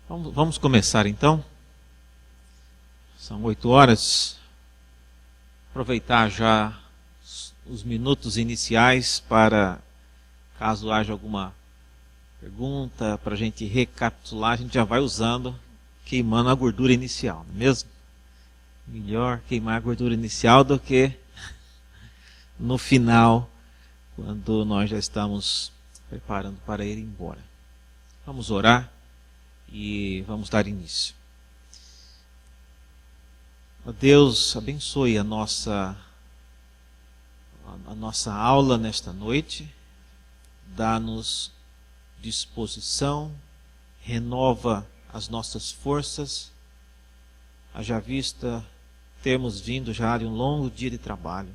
Vamos começar então. São 8 horas. Aproveitar já os minutos iniciais para, caso haja alguma pergunta, para a gente recapitular, a gente já vai usando, queimando a gordura inicial, não é mesmo? Melhor queimar a gordura inicial do que no final, quando nós já estamos preparando para ir embora. Vamos orar e vamos dar início. Ó Deus, abençoe a nossa aula nesta noite, dá-nos disposição, renova as nossas forças, haja vista termos vindo já de um longo dia de trabalho.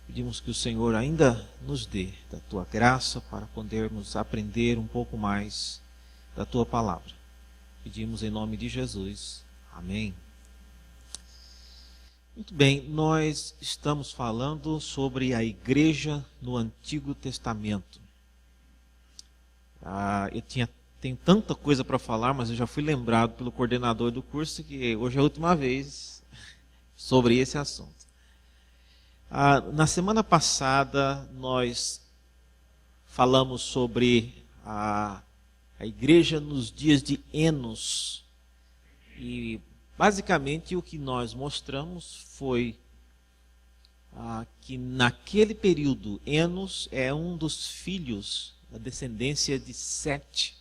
Pedimos que o Senhor ainda nos dê da Tua graça para podermos aprender um pouco mais da Tua palavra. Pedimos em nome de Jesus. Amém. Muito bem, nós estamos falando sobre a igreja no Antigo Testamento. Tenho tanta coisa para falar, mas eu já fui lembrado pelo coordenador do curso que hoje é a última vez sobre esse assunto. Na semana passada, nós falamos sobre a igreja nos dias de Enos. E, basicamente, o que nós mostramos foi que naquele período, Enos é um dos filhos da descendência de Sete.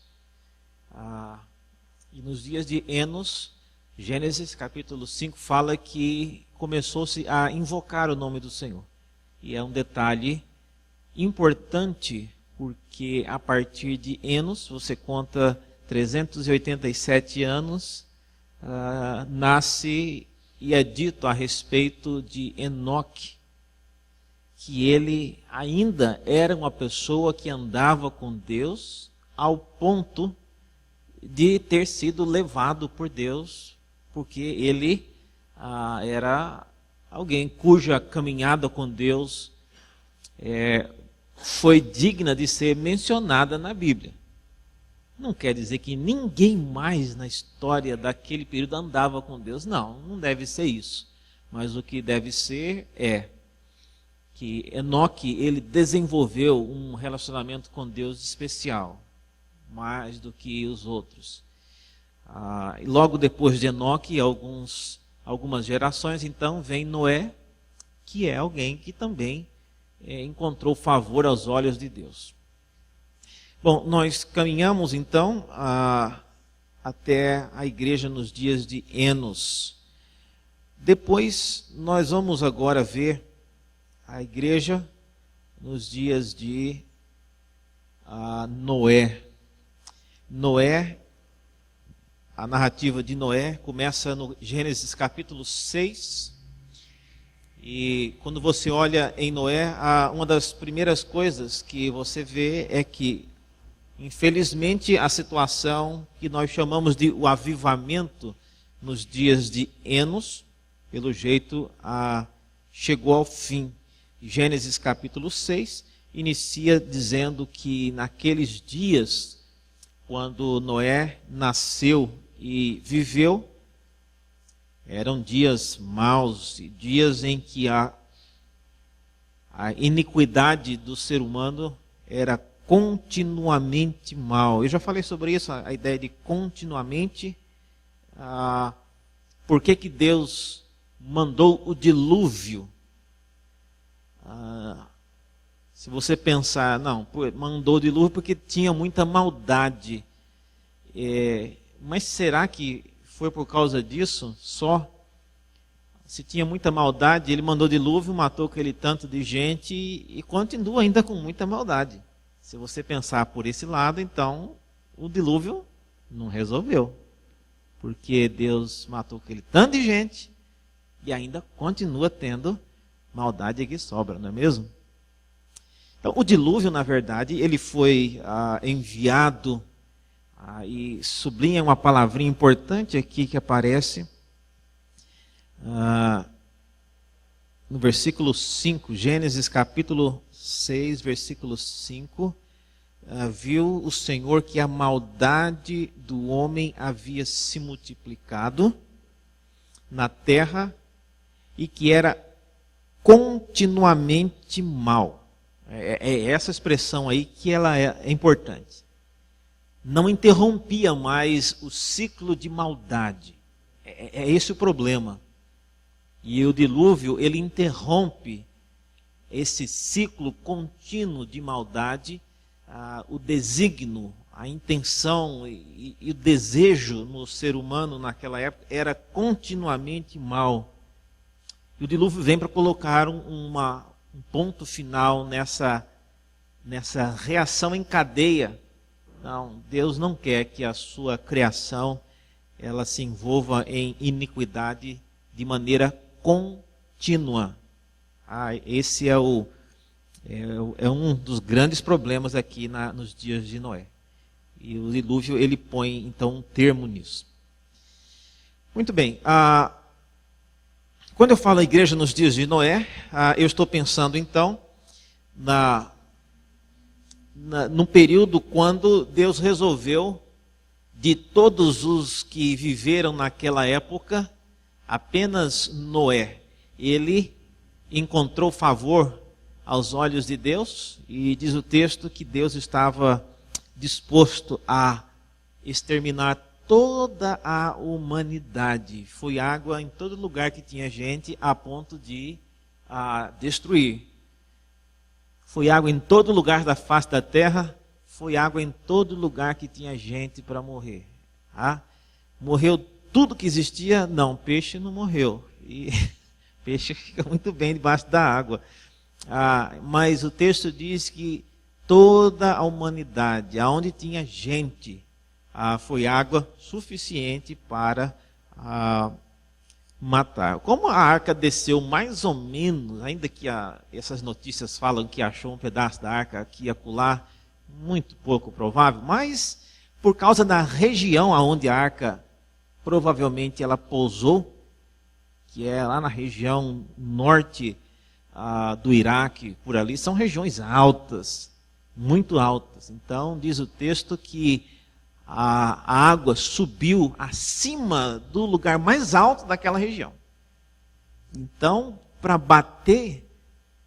E nos dias de Enos, Gênesis capítulo 5 fala que começou-se a invocar o nome do Senhor. E é um detalhe importante, porque a partir de Enos, você conta 387 anos, nasce e é dito a respeito de Enoque, que ele ainda era uma pessoa que andava com Deus ao ponto de ter sido levado por Deus, porque ele era alguém cuja caminhada com Deus foi digna de ser mencionada na Bíblia. Não quer dizer que ninguém mais na história daquele período andava com Deus. Não deve ser isso. Mas o que deve ser é que Enoque, ele desenvolveu um relacionamento com Deus especial, mais do que os outros. E logo depois de Enoque, algumas gerações, então vem Noé, que é alguém que também encontrou favor aos olhos de Deus. Bom, nós caminhamos então até a igreja nos dias de Enos. Depois nós vamos agora ver a igreja nos dias de Noé. Noé, a narrativa de Noé começa no Gênesis capítulo 6. E quando você olha em Noé, uma das primeiras coisas que você vê é que, infelizmente, a situação que nós chamamos de o avivamento nos dias de Enos, pelo jeito, chegou ao fim. Gênesis capítulo 6 inicia dizendo que naqueles dias, quando Noé nasceu e viveu, eram dias maus, dias em que a iniquidade do ser humano era continuamente mal. Eu já falei sobre isso, a ideia de continuamente. Por que Deus mandou o dilúvio? Se você pensar, mandou o dilúvio porque tinha muita maldade. Mas será que foi por causa disso só? Se tinha muita maldade, ele mandou dilúvio, matou aquele tanto de gente e continua ainda com muita maldade. Se você pensar por esse lado, então o dilúvio não resolveu. Porque Deus matou aquele tanto de gente e ainda continua tendo maldade que sobra, não é mesmo? Então o dilúvio, na verdade, ele foi enviado, e sublinha uma palavrinha importante aqui que aparece no versículo 5, Gênesis capítulo 6, versículo 5, viu o Senhor que a maldade do homem havia se multiplicado na terra e que era continuamente mal. É essa expressão aí que ela é importante. Não interrompia mais o ciclo de maldade. É esse o problema. E o dilúvio, ele interrompe esse ciclo contínuo de maldade, o desígnio, a intenção e o desejo no ser humano naquela época era continuamente mal. E o dilúvio vem para colocar um ponto final nessa reação em cadeia. Não, Deus não quer que a sua criação ela se envolva em iniquidade de maneira contínua. Esse é um dos grandes problemas aqui nos dias de Noé. E o dilúvio ele põe então um termo nisso. Muito bem. Quando eu falo igreja nos dias de Noé, eu estou pensando então num período quando Deus resolveu, de todos os que viveram naquela época, apenas Noé, ele encontrou favor aos olhos de Deus, e diz o texto que Deus estava disposto a exterminar toda a humanidade. Foi água em todo lugar que tinha gente, a ponto de destruir. Foi água em todo lugar da face da terra, foi água em todo lugar que tinha gente para morrer. Morreu tudo que existia? Não, peixe não morreu. E peixe fica muito bem debaixo da água. Mas o texto diz que toda a humanidade, aonde tinha gente, foi água suficiente para matar. Como a arca desceu mais ou menos, ainda que essas notícias falam que achou um pedaço da arca aqui e acolá, muito pouco provável, mas por causa da região aonde a arca provavelmente ela pousou, que é lá na região norte do Iraque, por ali, são regiões altas, muito altas. Então, diz o texto que a água subiu acima do lugar mais alto daquela região. Então, para bater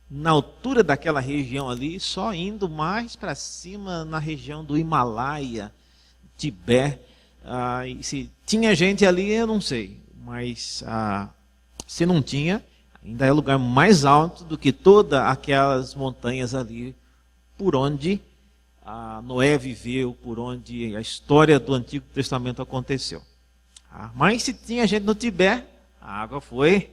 na altura daquela região ali, só indo mais para cima na região do Himalaia, Tibete. Se tinha gente ali, eu não sei, mas se não tinha, ainda é o lugar mais alto do que todas aquelas montanhas ali, por onde Noé viveu, por onde a história do Antigo Testamento aconteceu. Mas se tinha gente no Tibete, a água foi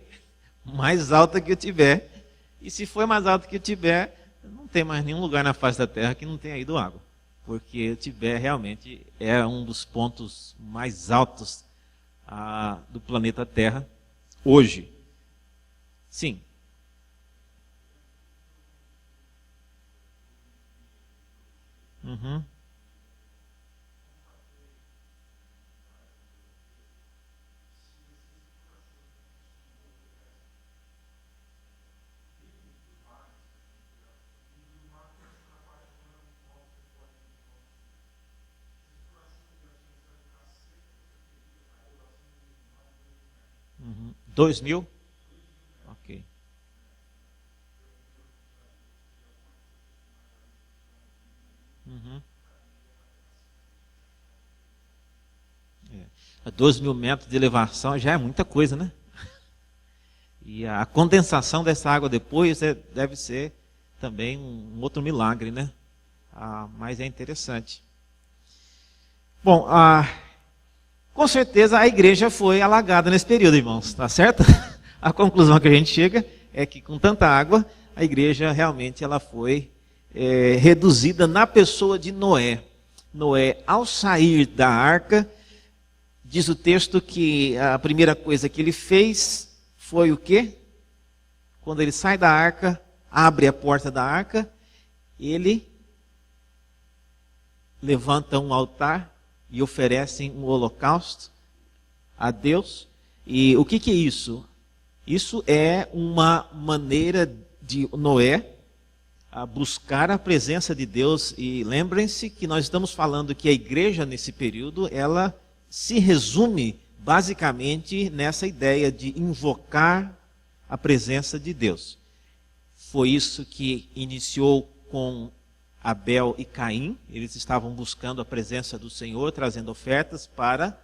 mais alta que o Tibete. E se foi mais alto que o Tibete, não tem mais nenhum lugar na face da Terra que não tenha ido água. Porque o Tibete realmente é um dos pontos mais altos do planeta Terra hoje. Sim. Uhum. Uhum. 2000? Ok. Uhum. 12 mil metros de elevação já é muita coisa, né? E a condensação dessa água depois deve ser também um outro milagre, né? Mas é interessante. Bom, com certeza a igreja foi alagada nesse período, irmãos, tá certo? A conclusão que a gente chega é que com tanta água, a igreja realmente ela foi reduzida na pessoa de Noé. Noé, ao sair da arca, diz o texto que a primeira coisa que ele fez foi o quê? Quando ele sai da arca, abre a porta da arca, ele levanta um altar e oferece um holocausto a Deus. E o que é isso? Isso é uma maneira de Noé a buscar a presença de Deus. E lembrem-se que nós estamos falando que a igreja nesse período, ela se resume basicamente nessa ideia de invocar a presença de Deus. Foi isso que iniciou com Abel e Caim. Eles estavam buscando a presença do Senhor, trazendo ofertas para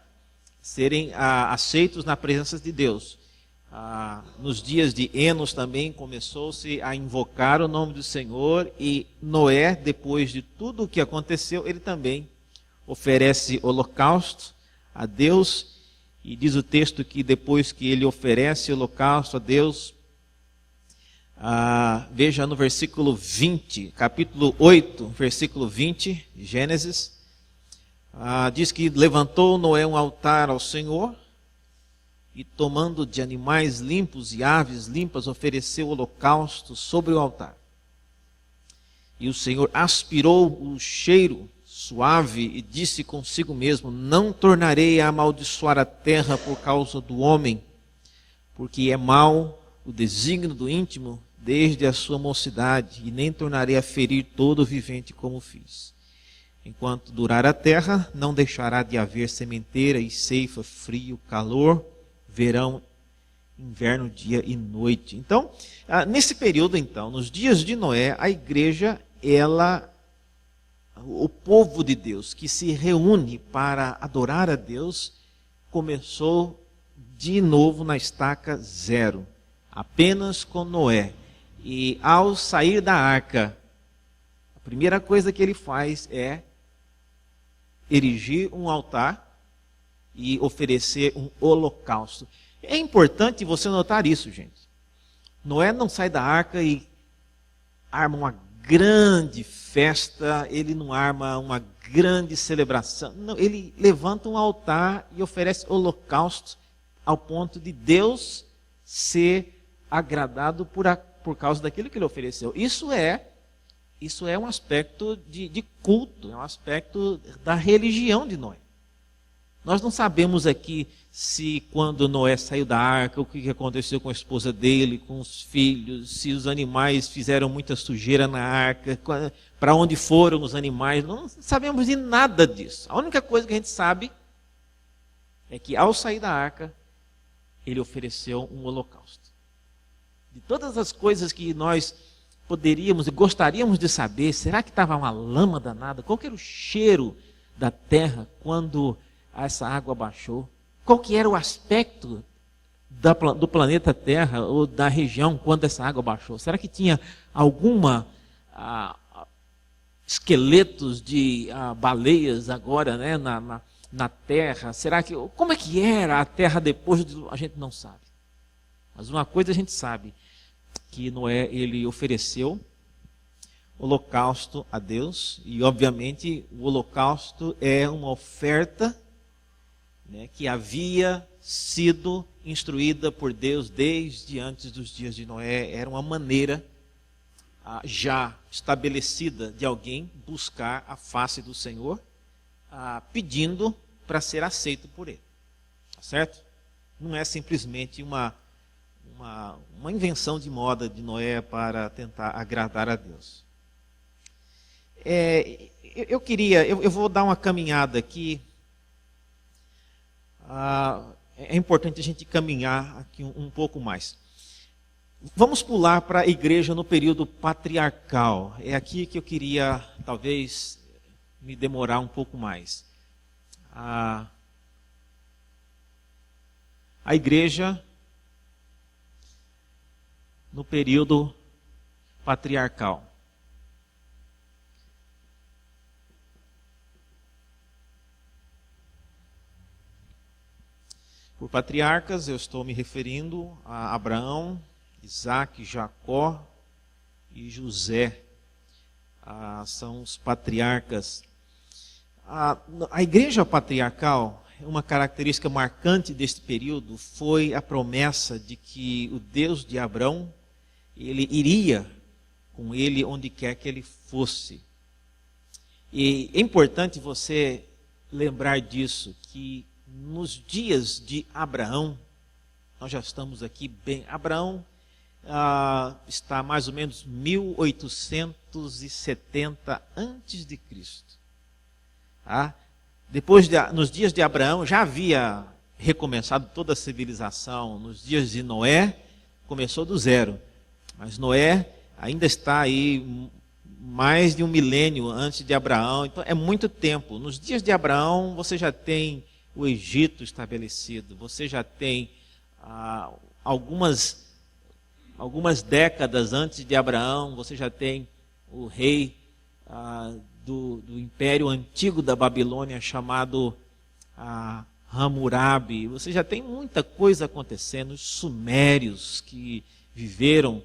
serem aceitos na presença de Deus. Nos dias de Enos também começou-se a invocar o nome do Senhor, e Noé, depois de tudo o que aconteceu, ele também oferece holocausto a Deus, e diz o texto que depois que ele oferece holocausto a Deus, veja no versículo 20, capítulo 8, versículo 20, Gênesis, diz que levantou Noé um altar ao Senhor, e tomando de animais limpos e aves limpas, ofereceu holocausto sobre o altar. E o Senhor aspirou o cheiro suave e disse consigo mesmo: não tornarei a amaldiçoar a terra por causa do homem, porque é mau o desígnio do íntimo desde a sua mocidade, e nem tornarei a ferir todo o vivente como fiz. Enquanto durar a terra, não deixará de haver sementeira e ceifa, frio, calor, verão, inverno, dia e noite. Então, nesse período, então, nos dias de Noé, a igreja, o povo de Deus que se reúne para adorar a Deus, começou de novo na estaca zero, apenas com Noé. E ao sair da arca, a primeira coisa que ele faz é erigir um altar e oferecer um holocausto. É importante você notar isso, gente. Noé não sai da arca e arma uma grande festa, ele não arma uma grande celebração. Não, ele levanta um altar e oferece holocausto ao ponto de Deus ser agradado por causa daquilo que ele ofereceu. Isso é um aspecto de culto, é um aspecto da religião de Noé. Nós não sabemos aqui se quando Noé saiu da arca, o que aconteceu com a esposa dele, com os filhos, se os animais fizeram muita sujeira na arca, para onde foram os animais. Não sabemos de nada disso. A única coisa que a gente sabe é que ao sair da arca, ele ofereceu um holocausto. De todas as coisas que nós poderíamos e gostaríamos de saber, será que estava uma lama danada? Qual que era o cheiro da terra quando essa água baixou? Qual que era o aspecto do planeta Terra ou da região quando essa água baixou? Será que tinha alguma esqueletos de baleias agora, né, na terra? Como é que era a terra depois a gente não sabe. Mas uma coisa a gente sabe, que Noé, ele ofereceu holocausto a Deus, e obviamente o holocausto é uma oferta, né, que havia sido instruída por Deus desde antes dos dias de Noé. Era uma maneira já estabelecida de alguém buscar a face do Senhor, pedindo para ser aceito por Ele. Tá certo? Não é simplesmente uma invenção de moda de Noé para tentar agradar a Deus. Eu vou dar uma caminhada aqui. É importante a gente caminhar aqui um pouco mais. Vamos pular para a igreja no período patriarcal. É aqui que eu queria, talvez, me demorar um pouco mais. A igreja no período patriarcal. Por patriarcas, eu estou me referindo a Abraão, Isaac, Jacó e José. São os patriarcas. A igreja patriarcal, uma característica marcante deste período foi a promessa de que o Deus de Abraão, ele iria com ele onde quer que ele fosse. E é importante você lembrar disso, que nos dias de Abraão, nós já estamos aqui bem. Abraão está mais ou menos 1870 antes de Cristo. Tá? Nos dias de Abraão já havia recomeçado toda a civilização. Nos dias de Noé começou do zero, mas Noé ainda está aí mais de 1 milênio antes de Abraão, então é muito tempo. Nos dias de Abraão você já tem o Egito estabelecido, você já tem algumas décadas antes de Abraão, você já tem o rei do Império Antigo da Babilônia chamado Hammurabi. Você já tem muita coisa acontecendo. Os sumérios que viveram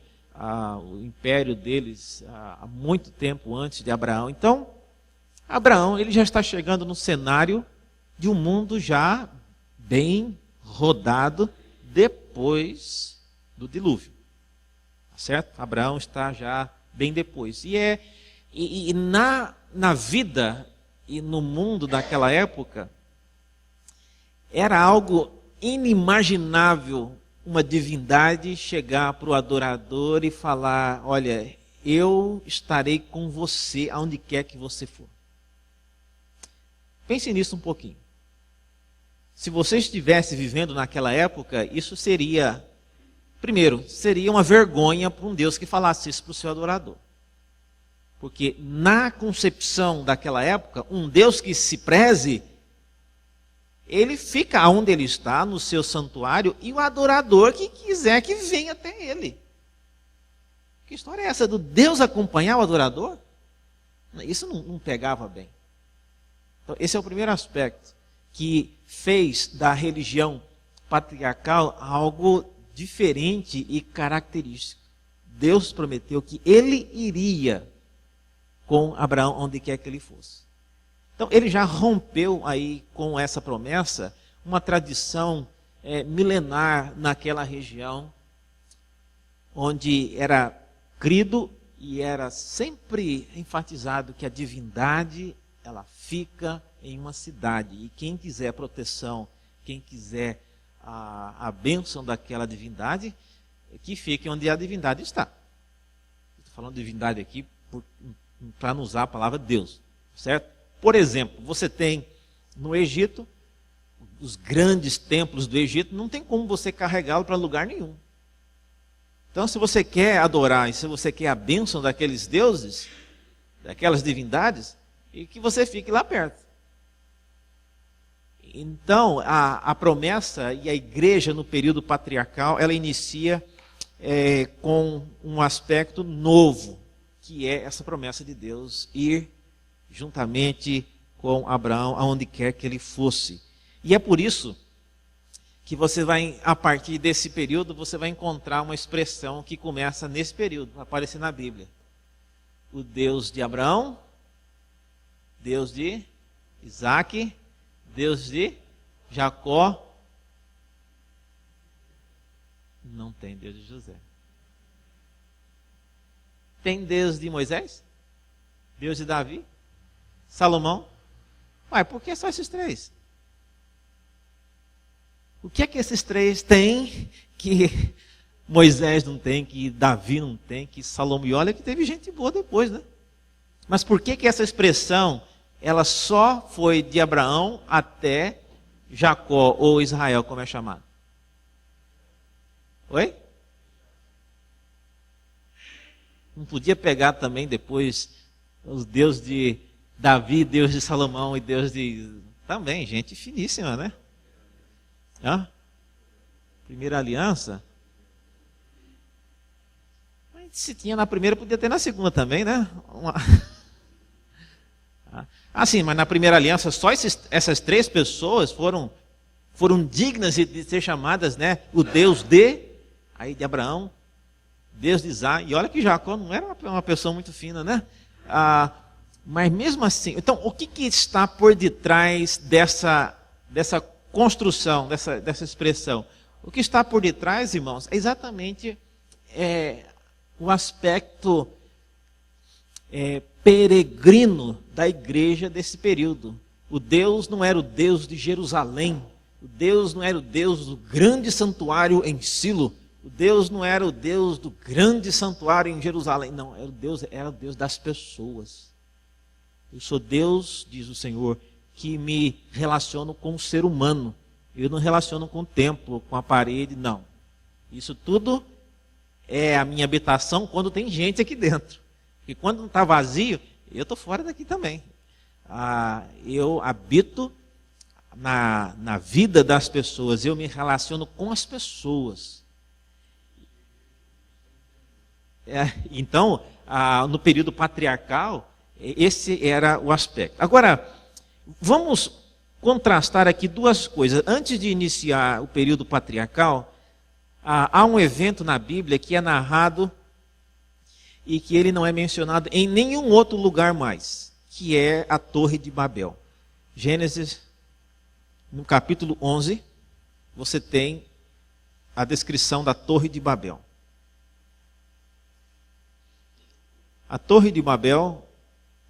o império deles há muito tempo antes de Abraão. Então, Abraão ele já está chegando no cenário de um mundo já bem rodado depois do dilúvio. Tá certo? Abraão está já bem depois. E na vida e no mundo daquela época, era algo inimaginável uma divindade chegar para o adorador e falar: olha, eu estarei com você aonde quer que você for. Pense nisso um pouquinho. Se você estivesse vivendo naquela época, isso seria, primeiro, seria uma vergonha para um Deus que falasse isso para o seu adorador. Porque na concepção daquela época, um Deus que se preze, ele fica onde ele está, no seu santuário, e o adorador que quiser que venha até ele. Que história é essa do Deus acompanhar o adorador? Isso não pegava bem. Então, esse é o primeiro aspecto que fez da religião patriarcal algo diferente e característico. Deus prometeu que ele iria com Abraão onde quer que ele fosse. Então, ele já rompeu aí com essa promessa uma tradição milenar naquela região, onde era crido e era sempre enfatizado que a divindade ela fica em uma cidade. E quem quiser proteção, quem quiser a bênção daquela divindade, que fique onde a divindade está. Estou falando de divindade aqui para não usar a palavra Deus, certo? Por exemplo, você tem no Egito, os grandes templos do Egito, não tem como você carregá-lo para lugar nenhum. Então, se você quer adorar e se você quer a bênção daqueles deuses, daquelas divindades, e que você fique lá perto. Então, a promessa e a igreja no período patriarcal, ela inicia com um aspecto novo, que é essa promessa de Deus ir juntamente com Abraão aonde quer que ele fosse. E é por isso que você vai, a partir desse período, você vai encontrar uma expressão que começa nesse período, vai aparecer na Bíblia. O Deus de Abraão, Deus de Isaac, Deus de Jacó. Não tem Deus de José. Tem Deus de Moisés? Deus de Davi? Salomão? Uai, por que só esses três? O que é que esses três têm que Moisés não tem, que Davi não tem, que Salomão... E olha que teve gente boa depois, né? Mas por que essa expressão, ela só foi de Abraão até Jacó, ou Israel, como é chamado? Oi? Não podia pegar também depois os deuses de Davi, Deus de Salomão e Deus de... Também, gente finíssima, né? Primeira aliança. Mas se tinha na primeira, podia ter na segunda também, né? Sim, mas na primeira aliança, só essas três pessoas foram dignas de ser chamadas, né? O Deus de Abraão, Deus de Isaac. E olha que Jacó não era uma pessoa muito fina, né? Mas mesmo assim, então o que está por detrás dessa construção, dessa expressão? O que está por detrás, irmãos, é exatamente o aspecto peregrino da igreja desse período. O Deus não era o Deus de Jerusalém, o Deus não era o Deus do grande santuário em Silo, O Deus não era o Deus do grande santuário em Jerusalém, não, era o Deus das pessoas. Eu sou Deus, diz o Senhor, que me relaciono com o ser humano. Eu não relaciono com o templo, com a parede, não. Isso tudo é a minha habitação quando tem gente aqui dentro. E quando não está vazio, eu estou fora daqui também. Eu habito na vida das pessoas, eu me relaciono com as pessoas. Então, no período patriarcal, esse era o aspecto. Agora, vamos contrastar aqui duas coisas. Antes de iniciar o período patriarcal, há um evento na Bíblia que é narrado e que ele não é mencionado em nenhum outro lugar mais, que é a Torre de Babel. Gênesis, no capítulo 11, você tem a descrição da Torre de Babel. A Torre de Babel,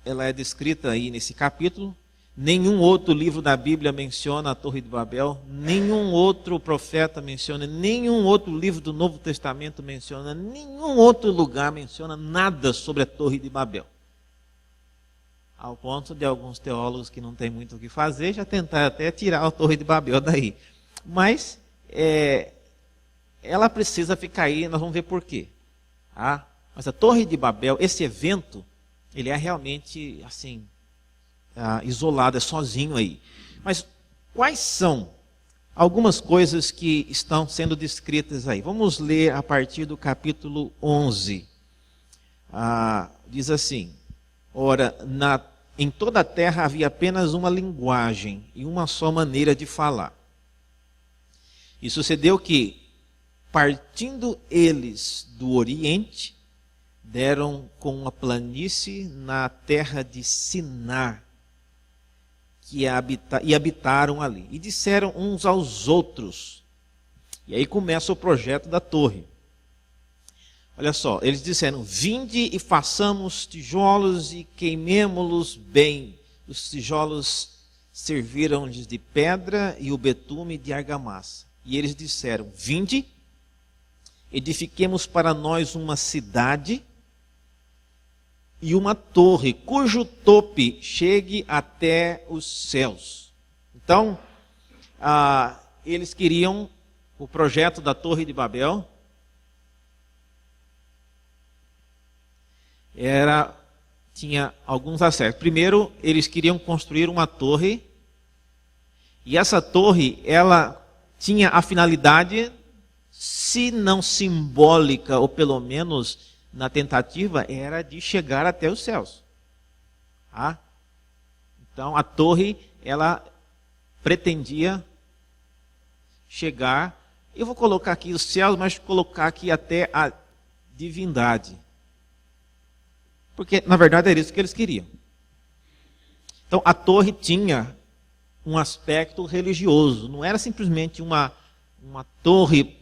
ela é descrita aí nesse capítulo. Nenhum outro livro da Bíblia menciona a Torre de Babel, nenhum outro profeta menciona, nenhum outro livro do Novo Testamento menciona, nenhum outro lugar menciona nada sobre a Torre de Babel. Ao ponto de alguns teólogos que não têm muito o que fazer, já tentaram até tirar a Torre de Babel daí. Mas ela precisa ficar aí, nós vamos ver por quê. Mas a Torre de Babel, esse evento, ele é realmente assim, isolado, é sozinho aí. Mas quais são algumas coisas que estão sendo descritas aí? Vamos ler a partir do capítulo 11. Diz assim: ora, em toda a terra havia apenas uma linguagem e uma só maneira de falar. E sucedeu que, partindo eles do Oriente, deram com uma planície na terra de Sinar, e habitaram ali. E disseram uns aos outros. E aí começa o projeto da torre. Olha só, eles disseram: vinde e façamos tijolos e queimemo-los bem. Os tijolos serviram-lhes de pedra e o betume de argamassa. E eles disseram: vinde, edifiquemos para nós uma cidade e uma torre, cujo tope chegue até os céus. Então, eles queriam o projeto da Torre de Babel. Tinha alguns aspectos. Primeiro, eles queriam construir uma torre, e essa torre, ela tinha a finalidade, se não simbólica, ou pelo menos na tentativa, era de chegar até os céus. Então, a torre, ela pretendia chegar, eu vou colocar aqui os céus, mas colocar aqui até a divindade. Porque, na verdade, era isso que eles queriam. Então, a torre tinha um aspecto religioso. Não era simplesmente uma torre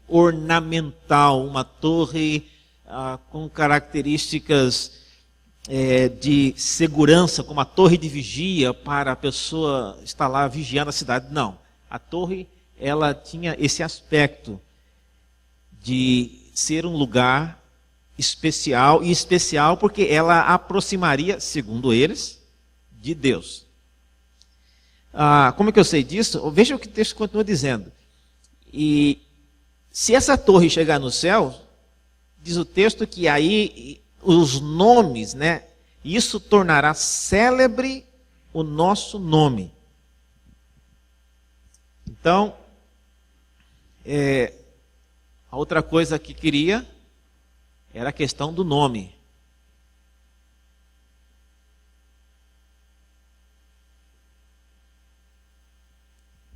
ornamental, uma torre com características de segurança, como a torre de vigia para a pessoa estar lá vigiando a cidade. Não. A torre, ela tinha esse aspecto de ser um lugar especial, e especial porque ela aproximaria, segundo eles, de Deus. Como é que eu sei disso? Veja o que o texto continua dizendo. E se essa torre chegar no céu, diz o texto que aí os nomes, né? Isso tornará célebre o nosso nome. Então, a outra coisa que queria era a questão do nome.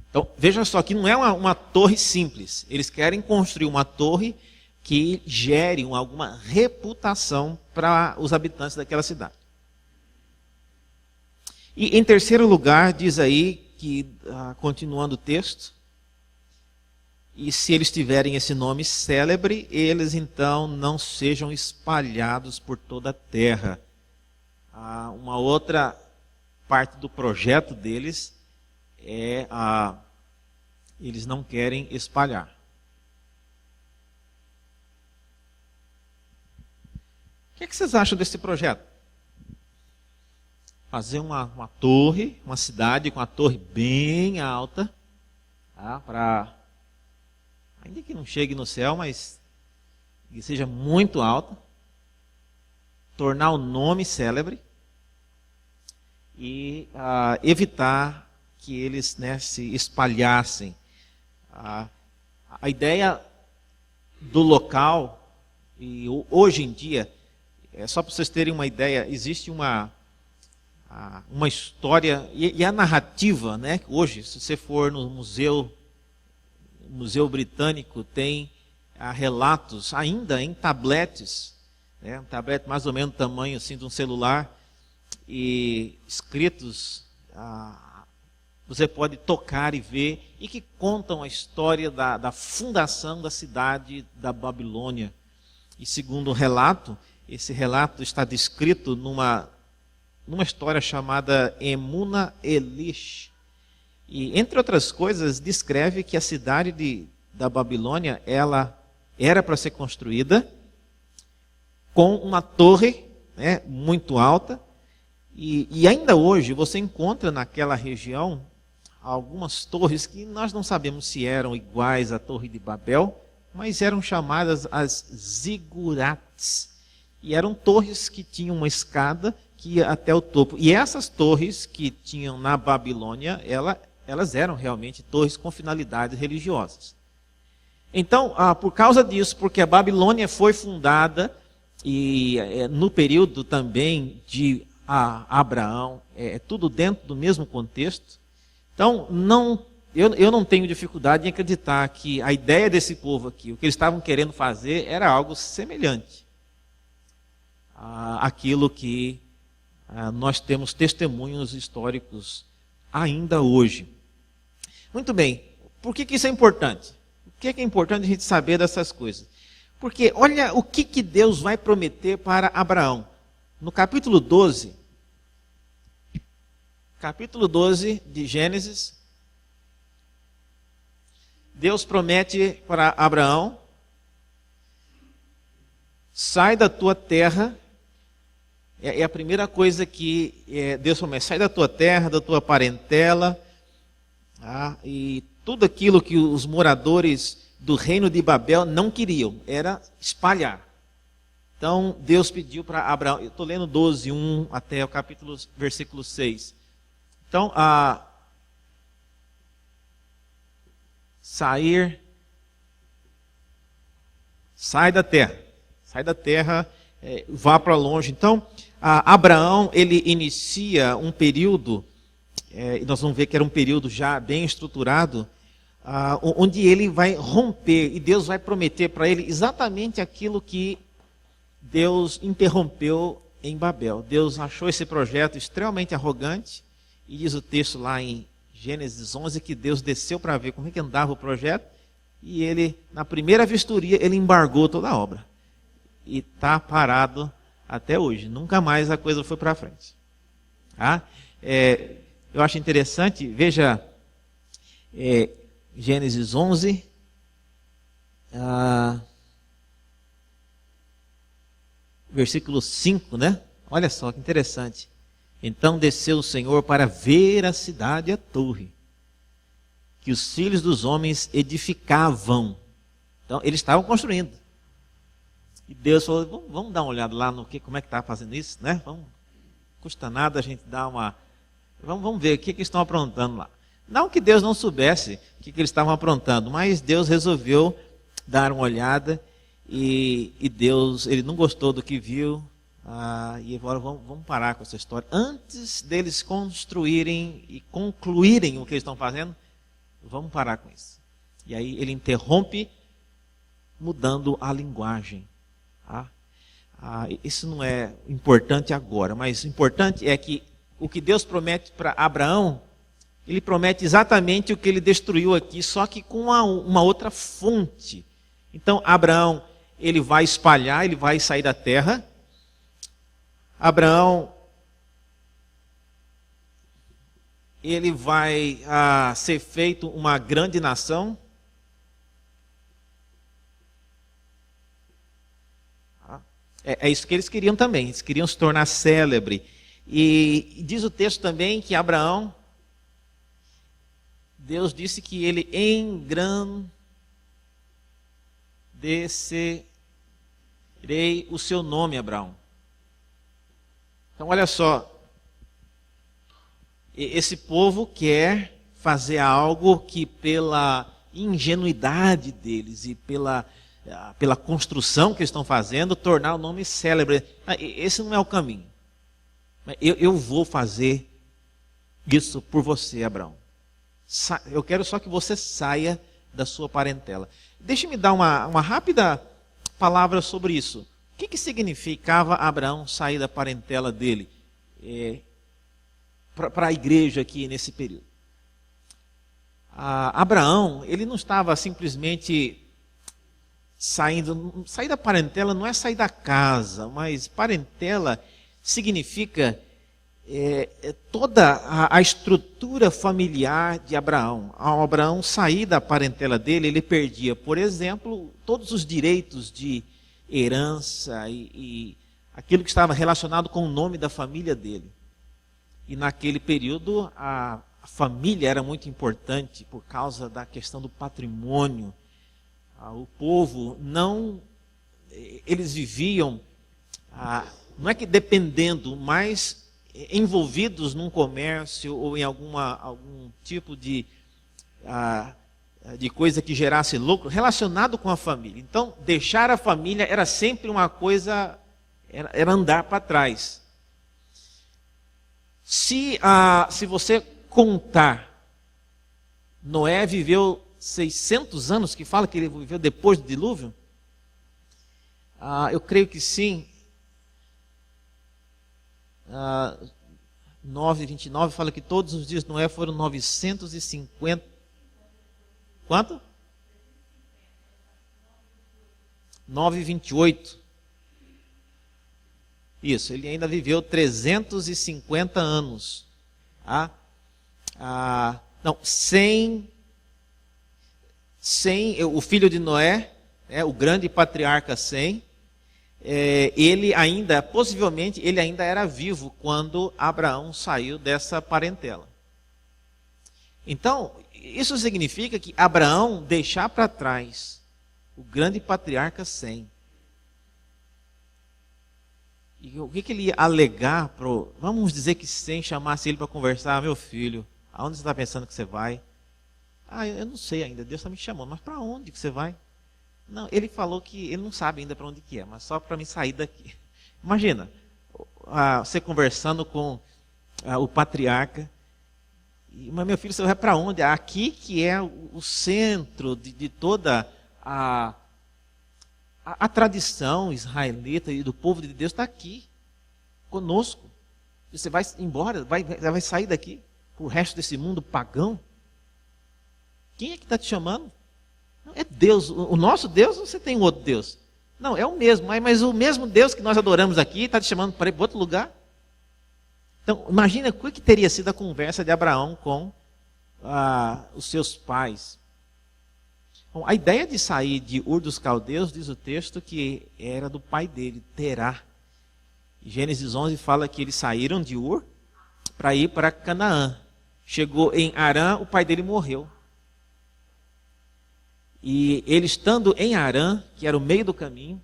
Então, veja só que não é uma torre simples. Eles querem construir uma torre que gere alguma reputação para os habitantes daquela cidade. E em terceiro lugar, diz aí, que continuando o texto, e se eles tiverem esse nome célebre, eles então não sejam espalhados por toda a terra. Uma outra parte do projeto deles é Eles não querem espalhar. O que vocês acham desse projeto? Fazer uma torre, uma cidade com a torre bem alta, tá? Para, ainda que não chegue no céu, mas que seja muito alta, tornar o nome célebre e evitar que eles, né, se espalhassem. A ideia do local, e hoje em dia, só para vocês terem uma ideia, existe uma história, e a narrativa, né, hoje, se você for no Museu Britânico, tem relatos ainda em tabletes, né, um tablete mais ou menos do tamanho assim, de um celular, e escritos, você pode tocar e ver, e que contam a história da fundação da cidade da Babilônia. E segundo o relato, esse relato está descrito numa história chamada Emuna Elish. E, entre outras coisas, descreve que a cidade da Babilônia, ela era para ser construída com uma torre, né, muito alta. E ainda hoje você encontra naquela região algumas torres que nós não sabemos se eram iguais à Torre de Babel, mas eram chamadas as zigurates. E eram torres que tinham uma escada que ia até o topo. E essas torres que tinham na Babilônia, elas eram realmente torres com finalidades religiosas. Então, por causa disso, porque a Babilônia foi fundada no período também de Abraão, tudo dentro do mesmo contexto. Então, eu não tenho dificuldade em acreditar que a ideia desse povo aqui, o que eles estavam querendo fazer, era algo semelhante àquilo que nós temos testemunhos históricos ainda hoje. Muito bem, por que isso é importante? Por que é importante a gente saber dessas coisas? Porque olha o que Deus vai prometer para Abraão. No capítulo 12 de Gênesis, Deus promete para Abraão: sai da tua terra. É a primeira coisa que Deus promete: sai da tua terra, da tua parentela, e tudo aquilo que os moradores do reino de Babel não queriam, era espalhar. Então Deus pediu para Abraão, eu estou lendo 12, 1 até o versículo 6. Então, sai da terra, vá para longe. Então, Abraão, ele inicia um período, e nós vamos ver que era um período já bem estruturado, onde ele vai romper, e Deus vai prometer para ele exatamente aquilo que Deus interrompeu em Babel. Deus achou esse projeto extremamente arrogante, e diz o texto lá em Gênesis 11 que Deus desceu para ver como é que andava o projeto, e ele, na primeira vistoria, ele embargou toda a obra. E está parado até hoje. Nunca mais a coisa foi para frente. Eu acho interessante, veja Gênesis 11, versículo 5, né? Olha só que interessante. Então desceu o Senhor para ver a cidade e a torre que os filhos dos homens edificavam. Então, eles estavam construindo. E Deus falou: vamos dar uma olhada lá como é que está fazendo isso, né? Não custa nada a gente dar uma... Vamos ver o que eles estão aprontando lá. Não que Deus não soubesse o que eles estavam aprontando, mas Deus resolveu dar uma olhada e Deus, ele não gostou do que viu. E agora vamos parar com essa história. Antes deles construírem e concluírem o que eles estão fazendo, vamos parar com isso. E aí ele interrompe, mudando a linguagem. Isso não é importante agora, mas o importante é que o que Deus promete para Abraão, ele promete exatamente o que ele destruiu aqui, só que com uma outra fonte. Então Abraão, ele vai espalhar, ele vai sair da terra. Abraão, ele vai ser feito uma grande nação. É isso que eles queriam também, eles queriam se tornar célebre. E diz o texto também que Abraão, Deus disse que ele engrandecerei o seu nome, Abraão. Então olha só, esse povo quer fazer algo que pela ingenuidade deles e pela construção que eles estão fazendo, tornar o nome célebre. Esse não é o caminho. Eu vou fazer isso por você, Abraão. Eu quero só que você saia da sua parentela. Deixe-me dar uma rápida palavra sobre isso. O que significava Abraão sair da parentela dele? Para a igreja aqui nesse período. Abraão, ele não estava simplesmente sair da parentela não é sair da casa, mas parentela significa toda a estrutura familiar de Abraão. Ao Abraão sair da parentela dele, ele perdia, por exemplo, todos os direitos de herança e aquilo que estava relacionado com o nome da família dele. E naquele período a família era muito importante por causa da questão do patrimônio. O povo eles viviam, não é que dependendo, mas envolvidos num comércio ou em algum tipo de coisa que gerasse lucro relacionado com a família. Então, deixar a família era sempre uma coisa, era andar para trás. Se você contar, Noé viveu 600 anos, que fala que ele viveu depois do dilúvio? Eu creio que sim. 9:29 fala que todos os dias de Noé foram 950. Quanto? 9:28. Isso, ele ainda viveu 350 anos. Não, sem o filho de Noé, o grande patriarca Sem, ele ainda, possivelmente, ele ainda era vivo quando Abraão saiu dessa parentela. Então, isso significa que Abraão deixar para trás o grande patriarca Sem. E o que ele ia alegar vamos dizer que Sem chamasse ele para conversar: meu filho, aonde você está pensando que você vai? Eu não sei ainda, Deus está me chamando, mas para onde que você vai? Não, ele falou que ele não sabe ainda para onde que é, mas só para me sair daqui. Imagina, você conversando com o patriarca, mas meu filho, você vai para onde? Aqui que é o centro de toda a tradição israelita e do povo de Deus está aqui, conosco. Você vai embora, vai sair daqui para o resto desse mundo pagão? Quem é que está te chamando? Não, é Deus. O nosso Deus, ou você tem outro Deus? Não, é o mesmo, mas o mesmo Deus que nós adoramos aqui está te chamando para ir para outro lugar? Então, imagina o que teria sido a conversa de Abraão com os seus pais. Bom, a ideia de sair de Ur dos Caldeus, diz o texto, que era do pai dele, Terá. Gênesis 11 fala que eles saíram de Ur para ir para Canaã. Chegou em Arã, o pai dele morreu. E ele estando em Arã, que era o meio do caminho,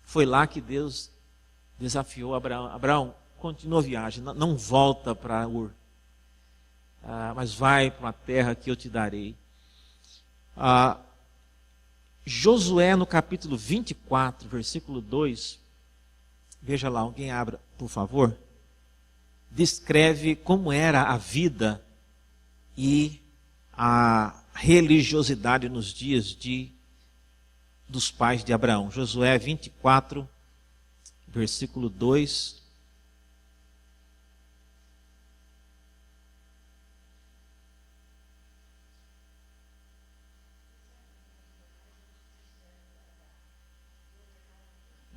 foi lá que Deus desafiou Abraão. Abraão, continua a viagem, não volta para Ur, mas vai para uma terra que eu te darei. Josué, no capítulo 24, versículo 2, veja lá, alguém abra, por favor, descreve como era a vida e a religiosidade nos dias dos pais de Abraão. Josué 24, versículo 2.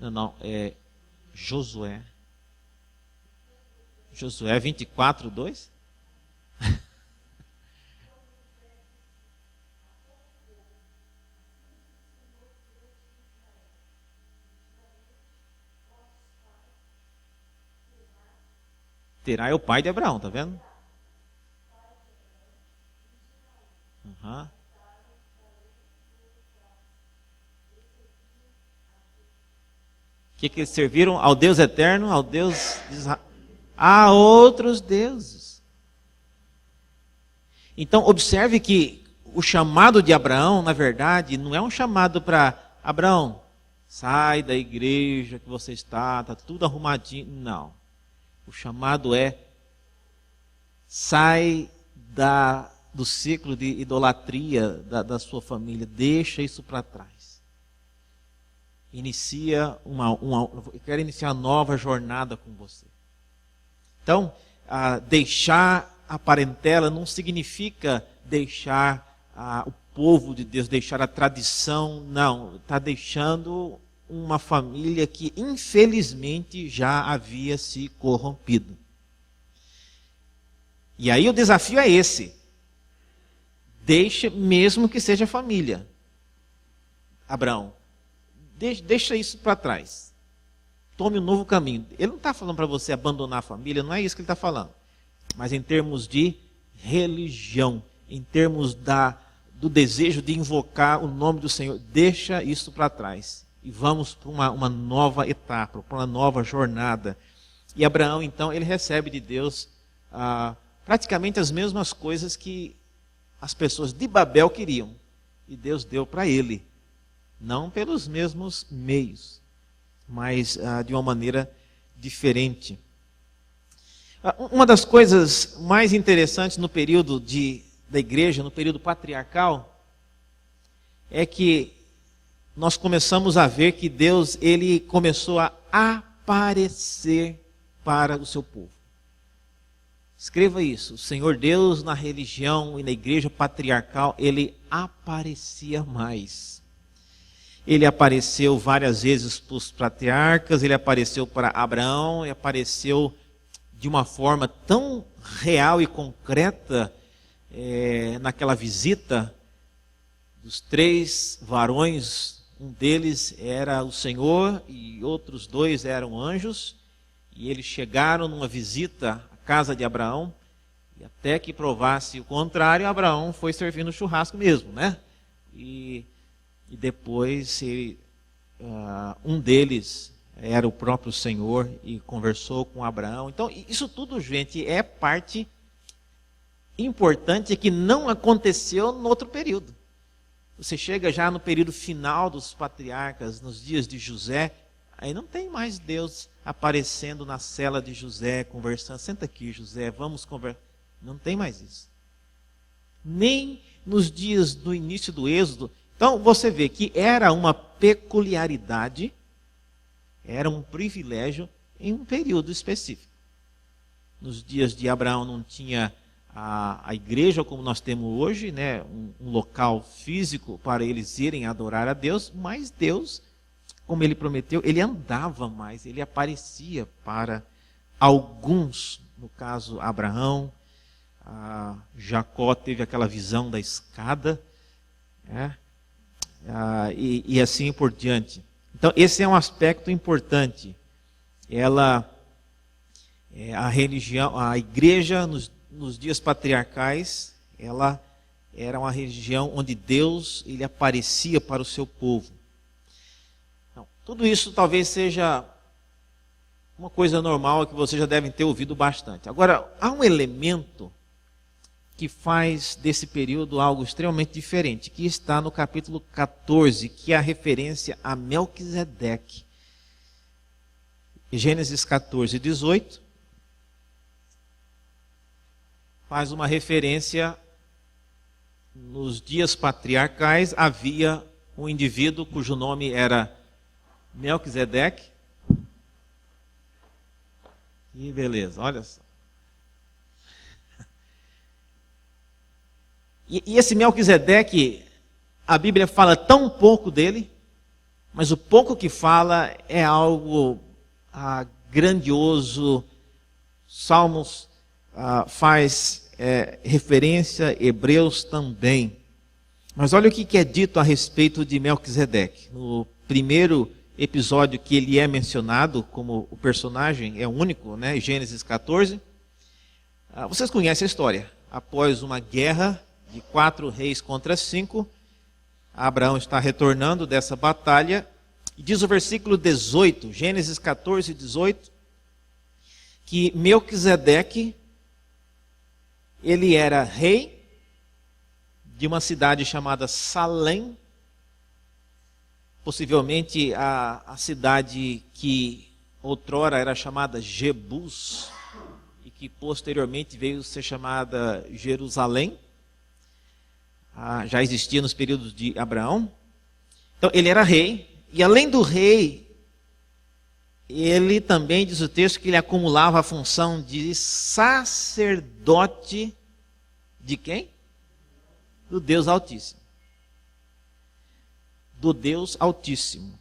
Não, é Josué. Josué 24, 2? Terá é o pai de Abraão, tá vendo? Uhum. Que eles serviram ao Deus eterno, ao Deus de Israel, a outros deuses. Então, observe que o chamado de Abraão, na verdade, não é um chamado para Abraão, sai da igreja que você está tudo arrumadinho. Não. O chamado é, sai do ciclo de idolatria da sua família, deixa isso para trás. Eu quero iniciar uma nova jornada com você. Então, deixar a parentela não significa deixar o povo de Deus, deixar a tradição, não. Está deixando uma família que infelizmente já havia se corrompido. E aí o desafio é esse. Deixe, mesmo que seja família. Abraão, deixa isso para trás. Tome um novo caminho. Ele não está falando para você abandonar a família, não é isso que ele está falando. Mas em termos de religião, em termos do desejo de invocar o nome do Senhor, deixa isso para trás. E vamos para uma nova etapa, para uma nova jornada. E Abraão, então, ele recebe de Deus praticamente as mesmas coisas que as pessoas de Babel queriam. E Deus deu para ele. Não pelos mesmos meios, mas de uma maneira diferente. Uma das coisas mais interessantes no período da igreja, no período patriarcal, é que nós começamos a ver que Deus ele começou a aparecer para o seu povo. Escreva isso, o Senhor Deus na religião e na igreja patriarcal, ele aparecia mais. Ele apareceu várias vezes para os patriarcas, ele apareceu para Abraão, e apareceu de uma forma tão real e concreta naquela visita dos 3 varões. Um deles era o Senhor e outros 2 eram anjos. E eles chegaram numa visita à casa de Abraão. E até que provasse o contrário, Abraão foi servindo churrasco mesmo, né? E depois um deles era o próprio Senhor e conversou com Abraão. Então, isso tudo, gente, é parte importante que não aconteceu no outro período. Você chega já no período final dos patriarcas, nos dias de José, aí não tem mais Deus aparecendo na cela de José, conversando. Senta aqui, José, vamos conversar. Não tem mais isso. Nem nos dias do início do Êxodo. Então, você vê que era uma peculiaridade, era um privilégio em um período específico. Nos dias de Abraão não tinha a igreja como nós temos hoje, né? Um local físico para eles irem adorar a Deus, mas Deus, como ele prometeu, ele andava mais, ele aparecia para alguns, no caso Abraão, Jacó teve aquela visão da escada, né? E assim por diante. Então, esse é um aspecto importante. A religião, a igreja nos dias patriarcais, ela era uma religião onde Deus ele aparecia para o seu povo. Então, tudo isso talvez seja uma coisa normal que vocês já devem ter ouvido bastante. Agora, há um elemento que faz desse período algo extremamente diferente, que está no capítulo 14, que é a referência a Melquisedeque. Gênesis 14, 18, faz uma referência, nos dias patriarcais havia um indivíduo cujo nome era Melquisedeque. E beleza, olha só. E esse Melquisedeque, a Bíblia fala tão pouco dele, mas o pouco que fala é algo grandioso. Salmos faz referência, Hebreus também. Mas olha o que é dito a respeito de Melquisedeque. No primeiro episódio que ele é mencionado como o personagem, é o único, né? Gênesis 14. Vocês conhecem a história. Após uma guerra de 4 reis contra 5, Abraão está retornando dessa batalha. E diz o versículo 18, Gênesis 14, 18, que Melquisedeque, ele era rei de uma cidade chamada Salém, possivelmente a cidade que outrora era chamada Jebus, e que posteriormente veio a ser chamada Jerusalém. Já existia nos períodos de Abraão. Então ele era rei, e além do rei, ele também, diz o texto, que ele acumulava a função de sacerdote de quem? Do Deus Altíssimo. Do Deus Altíssimo,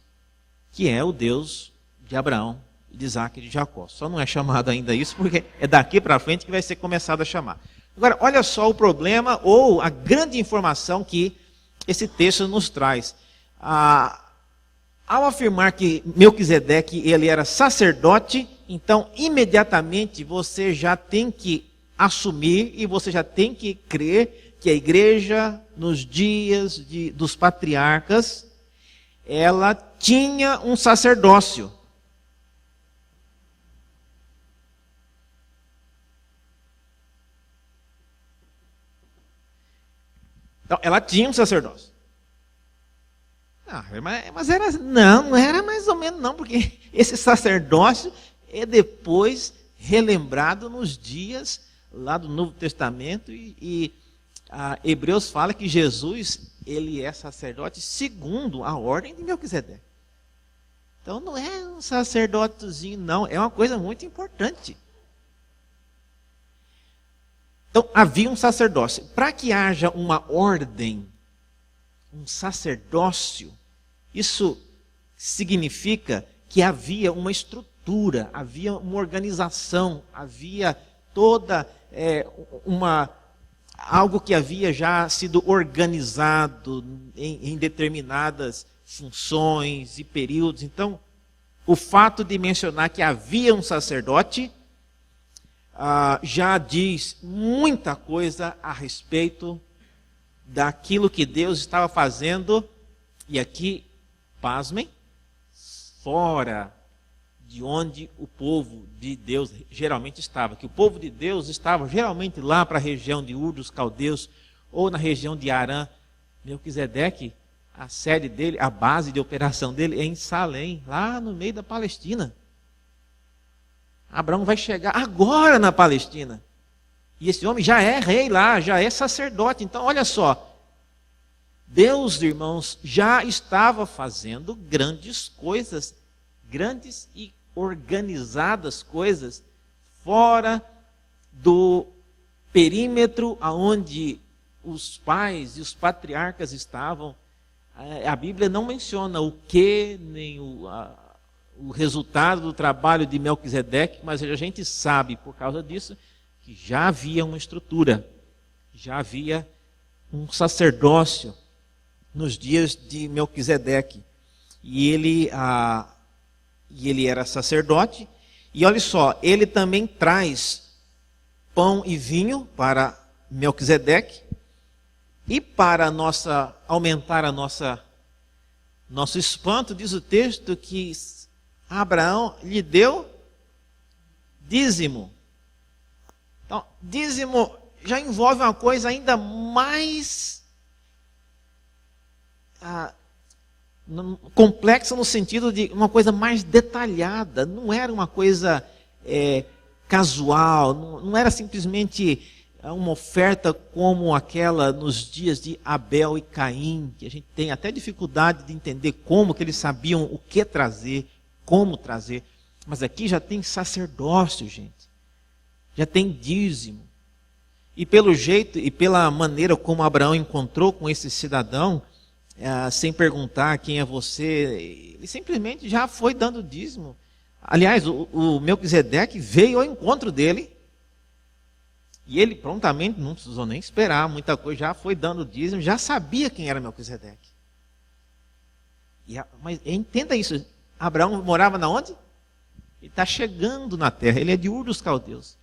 que é o Deus de Abraão, de Isaac e de Jacó. Só não é chamado ainda isso, porque é daqui para frente que vai ser começado a chamar. Agora, olha só o problema, ou a grande informação que esse texto nos traz. Ao afirmar que Melquisedeque ele era sacerdote, então imediatamente você já tem que assumir e você já tem que crer que a igreja, nos dias dos patriarcas, ela tinha um sacerdócio. Então, ela tinha um sacerdócio. Mas era, não era mais ou menos não, porque esse sacerdócio é depois relembrado nos dias lá do Novo Testamento e Hebreus fala que Jesus, ele é sacerdote segundo a ordem de Melquisedeque. Então não é um sacerdotezinho não, é uma coisa muito importante. Então havia um sacerdócio. Para que haja uma ordem, um sacerdócio, isso significa que havia uma estrutura, havia uma organização, havia toda algo que havia já sido organizado em determinadas funções e períodos. Então, o fato de mencionar que havia um sacerdote já diz muita coisa a respeito daquilo que Deus estava fazendo, e aqui, pasmem, fora de onde o povo de Deus geralmente estava. Que o povo de Deus estava geralmente lá para a região de Ur dos Caldeus, ou na região de Arã. Melquisedeque, a sede dele, a base de operação dele é em Salém, lá no meio da Palestina. Abraão vai chegar agora na Palestina. E esse homem já é rei lá, já é sacerdote. Então, olha só. Deus, irmãos, já estava fazendo grandes coisas, grandes e organizadas coisas, fora do perímetro aonde os pais e os patriarcas estavam. A Bíblia não menciona o que, nem o resultado do trabalho de Melquisedeque, mas a gente sabe, por causa disso, que já havia uma estrutura, já havia um sacerdócio nos dias de Melquisedeque. E ele era sacerdote, e olha só, ele também traz pão e vinho para Melquisedeque, e para aumentar nosso espanto, diz o texto que Abraão lhe deu dízimo. Então, dízimo já envolve uma coisa ainda mais complexa, no sentido de uma coisa mais detalhada. Não era uma coisa casual, não era simplesmente uma oferta como aquela nos dias de Abel e Caim, que a gente tem até dificuldade de entender como que eles sabiam o que trazer, como trazer. Mas aqui já tem sacerdócio, gente. Já tem dízimo. E pelo jeito e pela maneira como Abraão encontrou com esse cidadão, sem perguntar quem é você, ele simplesmente já foi dando dízimo. Aliás, o Melquisedeque veio ao encontro dele, e ele prontamente, não precisou nem esperar muita coisa, já foi dando dízimo, já sabia quem era Melquisedeque. Mas entenda isso, Abraão morava na onde? Ele está chegando na terra, ele é de Ur dos Caldeus.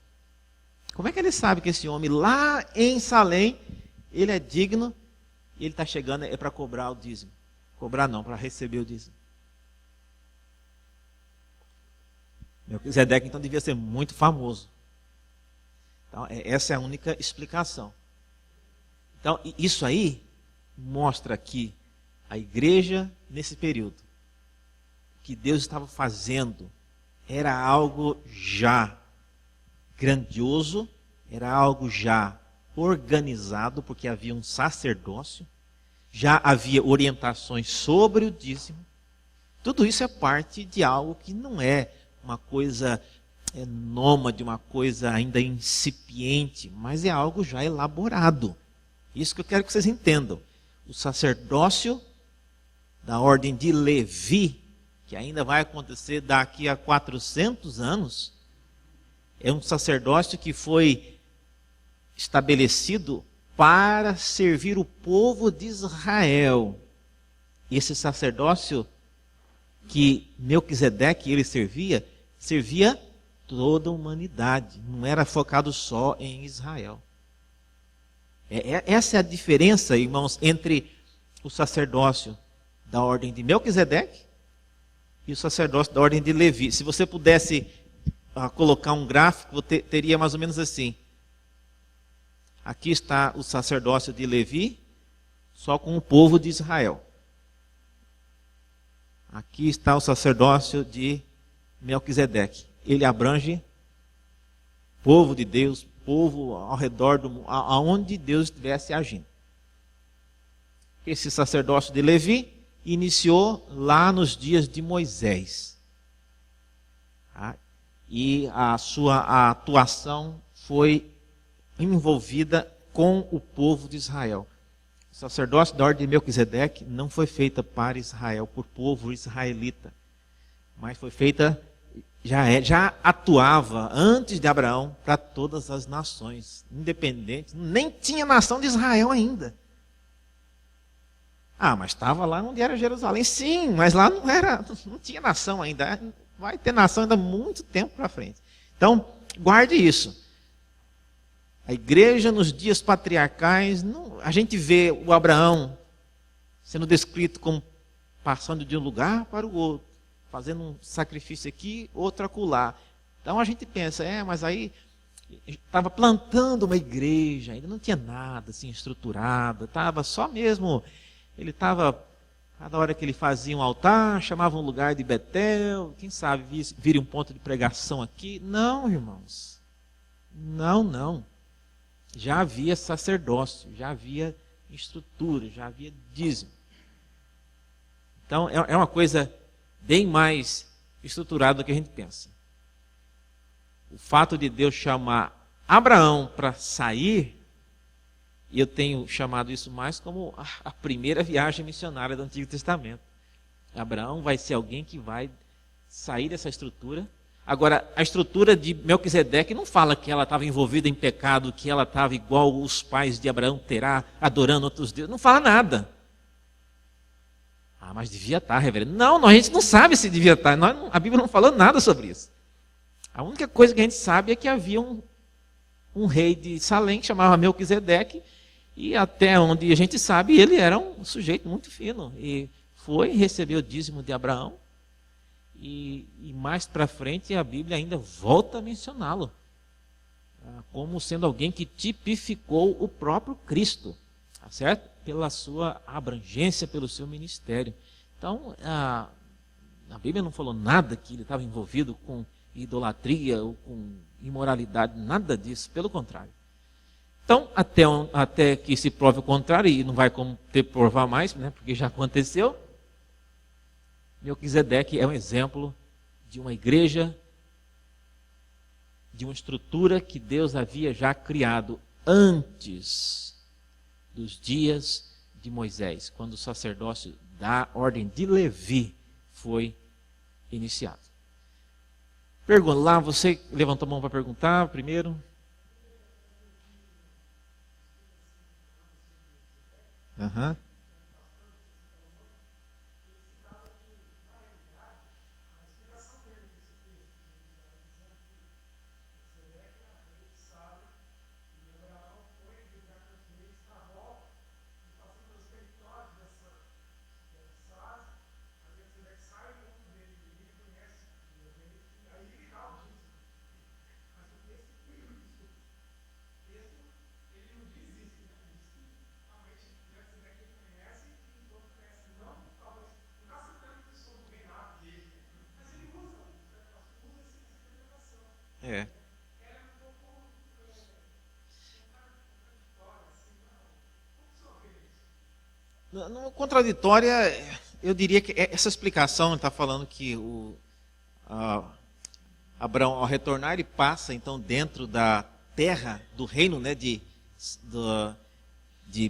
Como é que ele sabe que esse homem lá em Salém, ele é digno e ele está chegando é para cobrar o dízimo? Cobrar não, para receber o dízimo. Melquisedeque então devia ser muito famoso. Então, essa é a única explicação. Então, isso aí mostra que a igreja, nesse período, que Deus estava fazendo, era algo já grandioso, era algo já organizado, porque havia um sacerdócio, já havia orientações sobre o dízimo. Tudo isso é parte de algo que não é uma coisa nômade, uma coisa ainda incipiente, mas é algo já elaborado. Isso que eu quero que vocês entendam. O sacerdócio da ordem de Levi, que ainda vai acontecer daqui a 400 anos, é um sacerdócio que foi estabelecido para servir o povo de Israel. Esse sacerdócio que Melquisedeque ele servia toda a humanidade, não era focado só em Israel. Essa é a diferença, irmãos, entre o sacerdócio da ordem de Melquisedeque e o sacerdócio da ordem de Levi. Se você pudesse colocar um gráfico, teria mais ou menos assim. Aqui está o sacerdócio de Levi, só com o povo de Israel. Aqui está o sacerdócio de Melquisedeque. Ele abrange povo de Deus, povo ao redor do mundo, aonde Deus estivesse agindo. Esse sacerdócio de Levi iniciou lá nos dias de Moisés. E a sua atuação foi envolvida com o povo de Israel. O sacerdócio da ordem de Melquisedeque não foi feita para Israel, por povo israelita, mas foi feita, já atuava antes de Abraão para todas as nações, independentes, nem tinha nação de Israel ainda. Mas estava lá onde era Jerusalém. Sim, mas lá não tinha nação ainda. Vai ter nação ainda muito tempo para frente. Então, guarde isso. A igreja nos dias patriarcais, a gente vê o Abraão sendo descrito como passando de um lugar para o outro, fazendo um sacrifício aqui, outro acolá. Então a gente pensa, mas aí estava plantando uma igreja, ainda não tinha nada assim estruturado, estava só mesmo, ele estava, cada hora que ele fazia um altar, chamava um lugar de Betel, quem sabe vire um ponto de pregação aqui. Não, irmãos, não. Já havia sacerdócio, já havia estrutura, já havia dízimo. Então é uma coisa bem mais estruturada do que a gente pensa. O fato de Deus chamar Abraão para sair, e eu tenho chamado isso mais como a primeira viagem missionária do Antigo Testamento. Abraão vai ser alguém que vai sair dessa estrutura. Agora, a estrutura de Melquisedeque não fala que ela estava envolvida em pecado, que ela estava igual os pais de Abraão, Terá, adorando outros deuses. Não fala nada. Mas devia estar, reverendo. Não, a gente não sabe se devia estar. A Bíblia não falou nada sobre isso. A única coisa que a gente sabe é que havia um rei de Salém que chamava Melquisedeque, e até onde a gente sabe, ele era um sujeito muito fino. E foi receber o dízimo de Abraão. E mais para frente a Bíblia ainda volta a mencioná-lo como sendo alguém que tipificou o próprio Cristo, tá certo? Pela sua abrangência, pelo seu ministério. Então, a Bíblia não falou nada que ele estava envolvido com idolatria ou com imoralidade, nada disso, pelo contrário. Então, até que se prove o contrário, e não vai como ter provar mais, né, porque já aconteceu, Melquisedeque é um exemplo de uma igreja, de uma estrutura que Deus havia já criado antes dos dias de Moisés, quando o sacerdócio da ordem de Levi foi iniciado. Pergunta lá, você levantou a mão para perguntar primeiro? Aham. No contraditória, eu diria que essa explicação está falando que Abraão, ao retornar, ele passa então dentro da terra do reino, né, de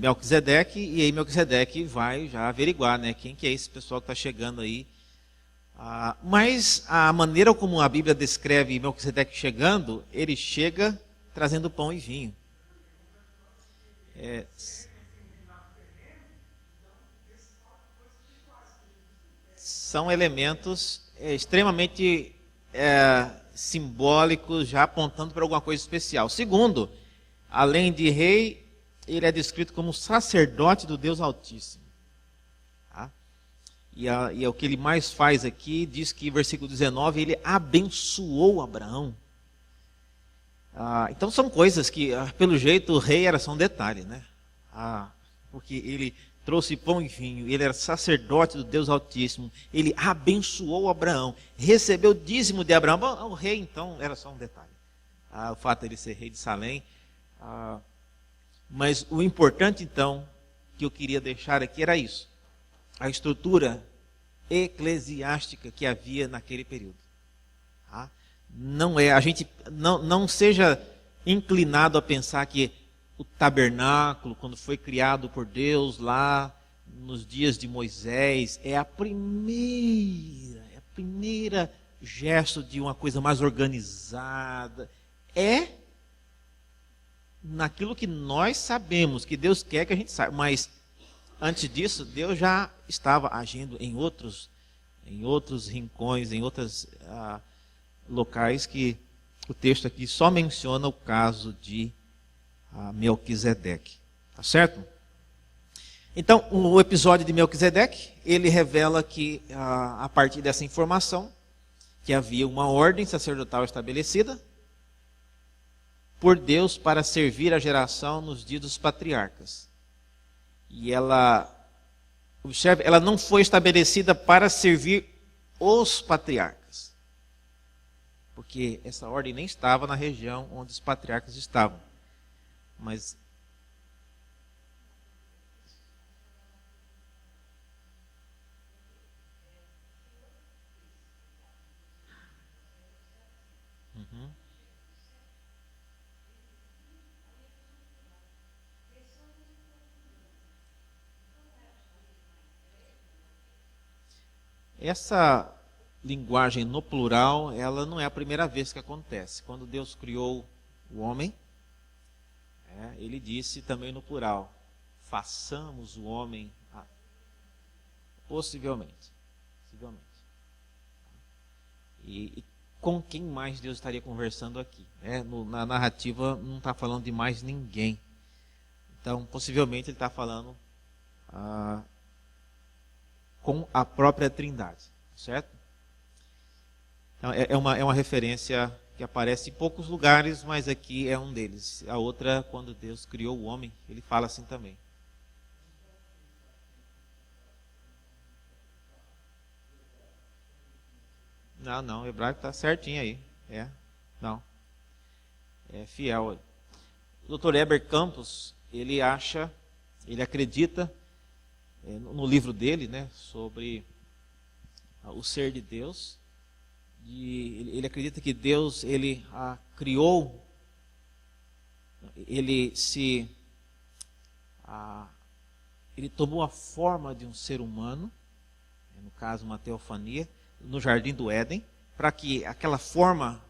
Melquisedeque, e aí Melquisedeque vai já averiguar, né, quem que é esse pessoal que está chegando aí. Mas a maneira como a Bíblia descreve Melquisedeque chegando, ele chega trazendo pão e vinho. São elementos extremamente simbólicos, já apontando para alguma coisa especial. Segundo, além de rei, ele é descrito como sacerdote do Deus Altíssimo. Tá? E o que ele mais faz aqui, diz que, versículo 19, ele abençoou Abraão. Então são coisas que, pelo jeito, o rei era só um detalhe, né? Porque ele trouxe pão e vinho, ele era sacerdote do Deus Altíssimo, ele abençoou Abraão, recebeu o dízimo de Abraão. Bom, o rei, então, era só um detalhe. O fato de ele ser rei de Salém. Mas o importante, então, que eu queria deixar aqui era isso. A estrutura eclesiástica que havia naquele período. A gente não seja inclinado a pensar que o tabernáculo, quando foi criado por Deus lá nos dias de Moisés, é a primeira gesto de uma coisa mais organizada. É naquilo que nós sabemos, que Deus quer que a gente saiba. Mas antes disso, Deus já estava agindo em outros rincões, em outros locais que o texto aqui só menciona o caso de Melquisedeque. Tá certo? Então, o episódio de Melquisedeque, ele revela que, a partir dessa informação, que havia uma ordem sacerdotal estabelecida por Deus para servir a geração nos dias dos patriarcas. E observe, ela não foi estabelecida para servir os patriarcas, porque essa ordem nem estava na região onde os patriarcas estavam. Mas essa linguagem no plural, ela não é a primeira vez que acontece. Quando Deus criou o homem, ele disse também no plural: façamos o homem possivelmente. E com quem mais Deus estaria conversando aqui? Na narrativa não está falando de mais ninguém. Então, possivelmente ele está falando com a própria Trindade, certo? Então, é uma referência que aparece em poucos lugares, mas aqui é um deles. A outra, quando Deus criou o homem, ele fala assim também. Não, o hebraico está certinho aí. Não. É fiel. O Dr. Heber Campos, ele acredita, no livro dele, né, sobre o ser de Deus, ele acredita que Deus, ele criou, ele tomou a forma de um ser humano, no caso uma teofania, no jardim do Éden, para que aquela forma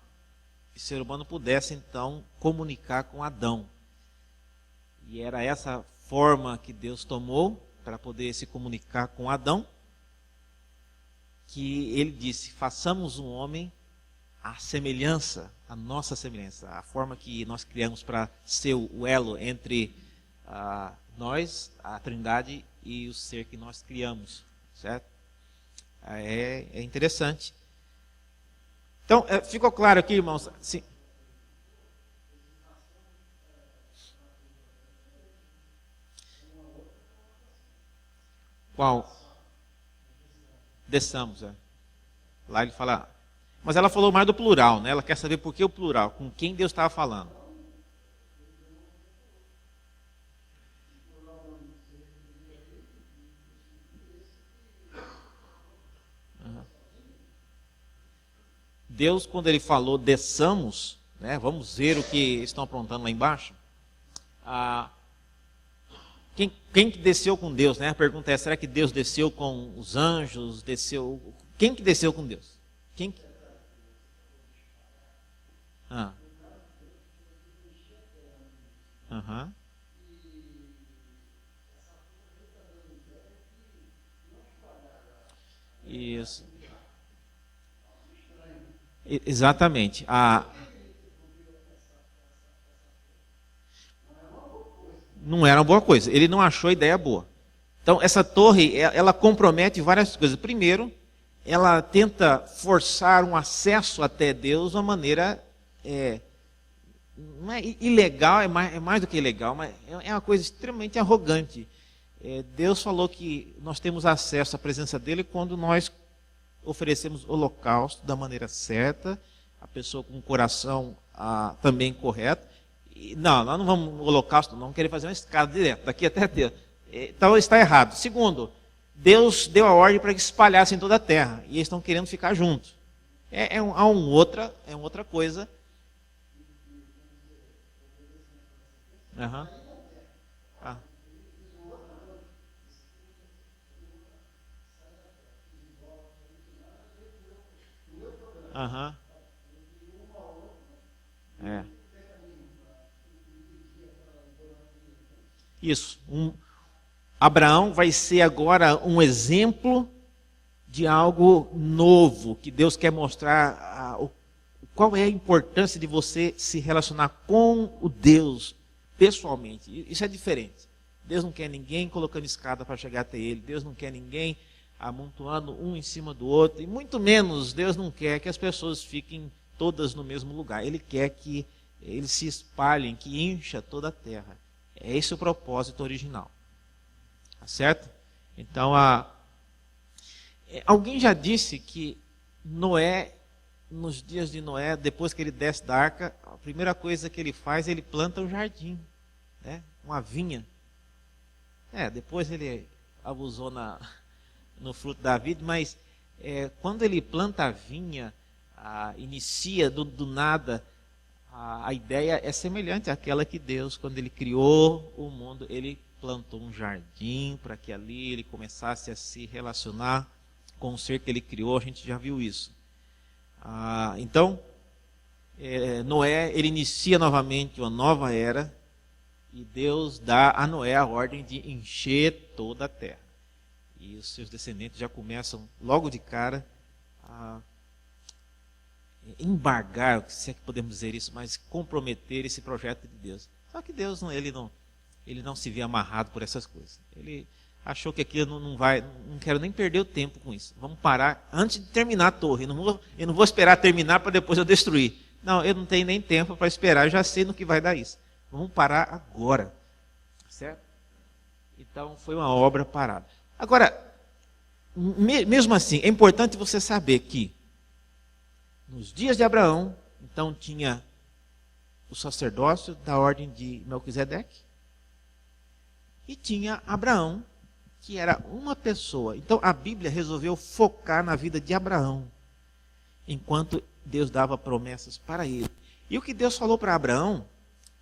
de ser humano pudesse então comunicar com Adão. E era essa forma que Deus tomou para poder se comunicar com Adão, que ele disse: façamos um homem à semelhança, a nossa semelhança, a forma que nós criamos para ser o elo entre nós, a Trindade, e o ser que nós criamos, certo? É interessante. Então, ficou claro aqui, irmãos? Sim. Qual? Desçamos, Lá ele fala. Mas ela falou mais do plural, né? Ela quer saber por que o plural, com quem Deus estava falando. Deus, quando ele falou desçamos, né, vamos ver o que estão aprontando lá embaixo. Quem que desceu com Deus? Né? A pergunta é, será que Deus desceu com os anjos? Quem que desceu com Deus? Quem que... Aham. Isso. Exatamente. Não era uma boa coisa. Ele não achou a ideia boa. Então, essa torre, ela compromete várias coisas. Primeiro, ela tenta forçar um acesso até Deus de uma maneira não é ilegal, é mais do que ilegal, mas é uma coisa extremamente arrogante. Deus falou que nós temos acesso à presença dele quando nós oferecemos holocausto da maneira certa, a pessoa com o coração também correto. Não, nós não vamos no holocausto, não vamos querer fazer uma escada direto, daqui até Deus. Então está errado. Segundo, Deus deu a ordem para que espalhassem toda a terra, e eles estão querendo ficar juntos. É outra coisa. Uhum. Uhum. Isso. Abraão vai ser agora um exemplo de algo novo, que Deus quer mostrar qual é a importância de você se relacionar com o Deus pessoalmente. Isso é diferente. Deus não quer ninguém colocando escada para chegar até Ele. Deus não quer ninguém amontoando um em cima do outro. E muito menos Deus não quer que as pessoas fiquem todas no mesmo lugar. Ele quer que eles se espalhem, que encha toda a terra. É esse o propósito original. Tá certo? Então, alguém já disse que Noé, nos dias de Noé, depois que ele desce da arca, a primeira coisa que ele faz, ele planta um jardim, né? Uma vinha. Depois ele abusou no fruto da vida, mas quando ele planta a vinha, inicia do nada, a ideia é semelhante àquela que Deus, quando ele criou o mundo, ele plantou um jardim para que ali ele começasse a se relacionar com o ser que ele criou. A gente já viu isso. Então, Noé, ele inicia novamente uma nova era, e Deus dá a Noé a ordem de encher toda a terra. E os seus descendentes já começam logo de cara a embargar, se é que podemos dizer isso, mas comprometer esse projeto de Deus. Só que Deus ele não se vê amarrado por essas coisas. Ele achou que aquilo não quero nem perder o tempo com isso. Vamos parar antes de terminar a torre. Eu não vou esperar terminar para depois eu destruir. Não, eu não tenho nem tempo para esperar, eu já sei no que vai dar isso. Vamos parar agora. Certo? Então foi uma obra parada. Agora, mesmo assim, é importante você saber que nos dias de Abraão, então tinha o sacerdócio da ordem de Melquisedeque, e tinha Abraão, que era uma pessoa. Então a Bíblia resolveu focar na vida de Abraão, enquanto Deus dava promessas para ele. E o que Deus falou para Abraão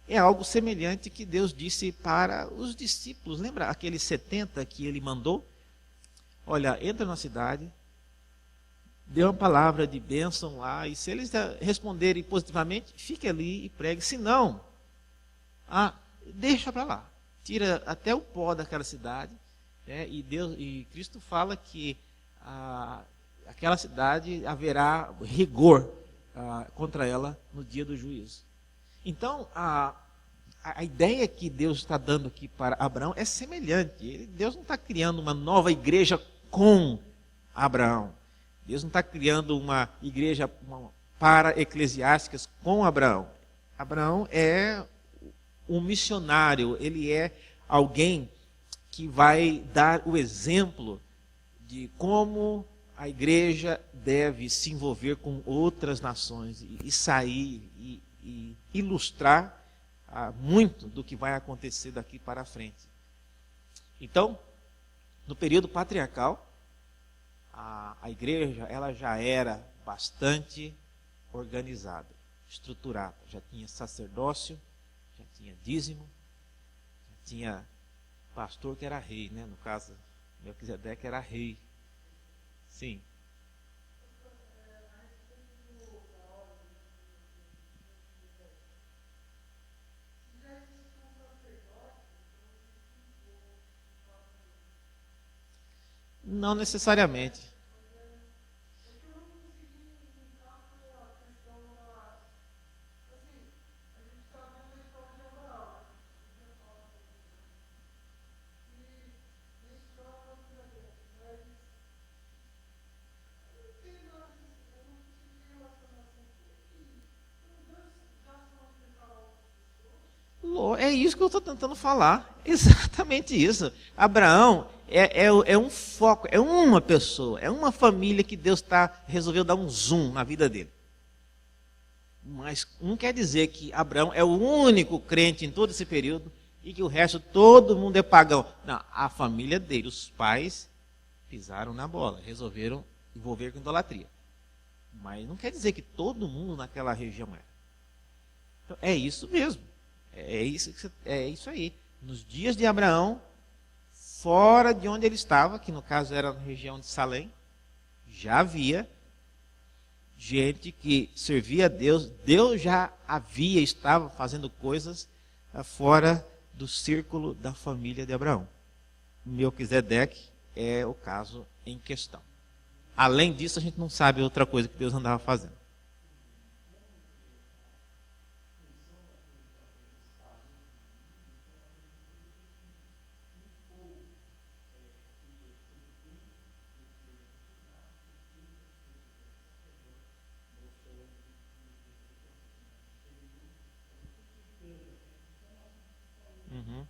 é algo semelhante que Deus disse para os discípulos. Lembra aqueles 70 que ele mandou? Olha, entra na cidade, dê uma palavra de bênção lá, e se eles responderem positivamente, fique ali e pregue. Se não, deixa para lá. Tira até o pó daquela cidade, né? E Cristo fala que aquela cidade haverá rigor contra ela no dia do juízo. Então, a ideia que Deus está dando aqui para Abraão é semelhante. Deus não está criando uma nova igreja com Abraão. Deus não está criando uma igreja para eclesiásticas com Abraão. Abraão é um missionário, ele é alguém que vai dar o exemplo de como a igreja deve se envolver com outras nações e sair e ilustrar muito do que vai acontecer daqui para frente. Então, no período patriarcal, a igreja ela já era bastante organizada, estruturada. Já tinha sacerdócio, já tinha dízimo, já tinha pastor que era rei, né? No caso, Melquisedeque era rei. Sim. Não necessariamente. É isso que eu estou tentando falar. Exatamente isso. Abraão é um foco, é uma pessoa, é uma família que Deus resolveu dar um zoom na vida dele. Mas não quer dizer que Abraão é o único crente em todo esse período e que o resto, todo mundo é pagão. Não, a família dele, os pais, pisaram na bola, resolveram envolver com idolatria. Mas não quer dizer que todo mundo naquela região era. Então, é isso mesmo. É isso aí. Nos dias de Abraão, fora de onde ele estava, que no caso era na região de Salém, já havia gente que servia a Deus. Deus já estava fazendo coisas fora do círculo da família de Abraão. Melquisedeque é o caso em questão. Além disso, a gente não sabe outra coisa que Deus andava fazendo. Uhum.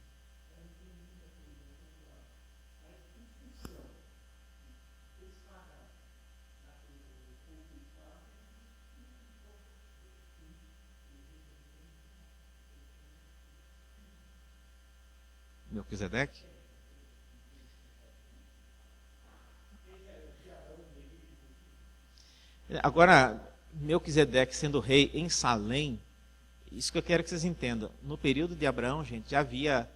Melquisedeque? Agora, Melquisedeque sendo rei em Salém, isso que eu quero que vocês entendam. No período de Abraão, gente, já havia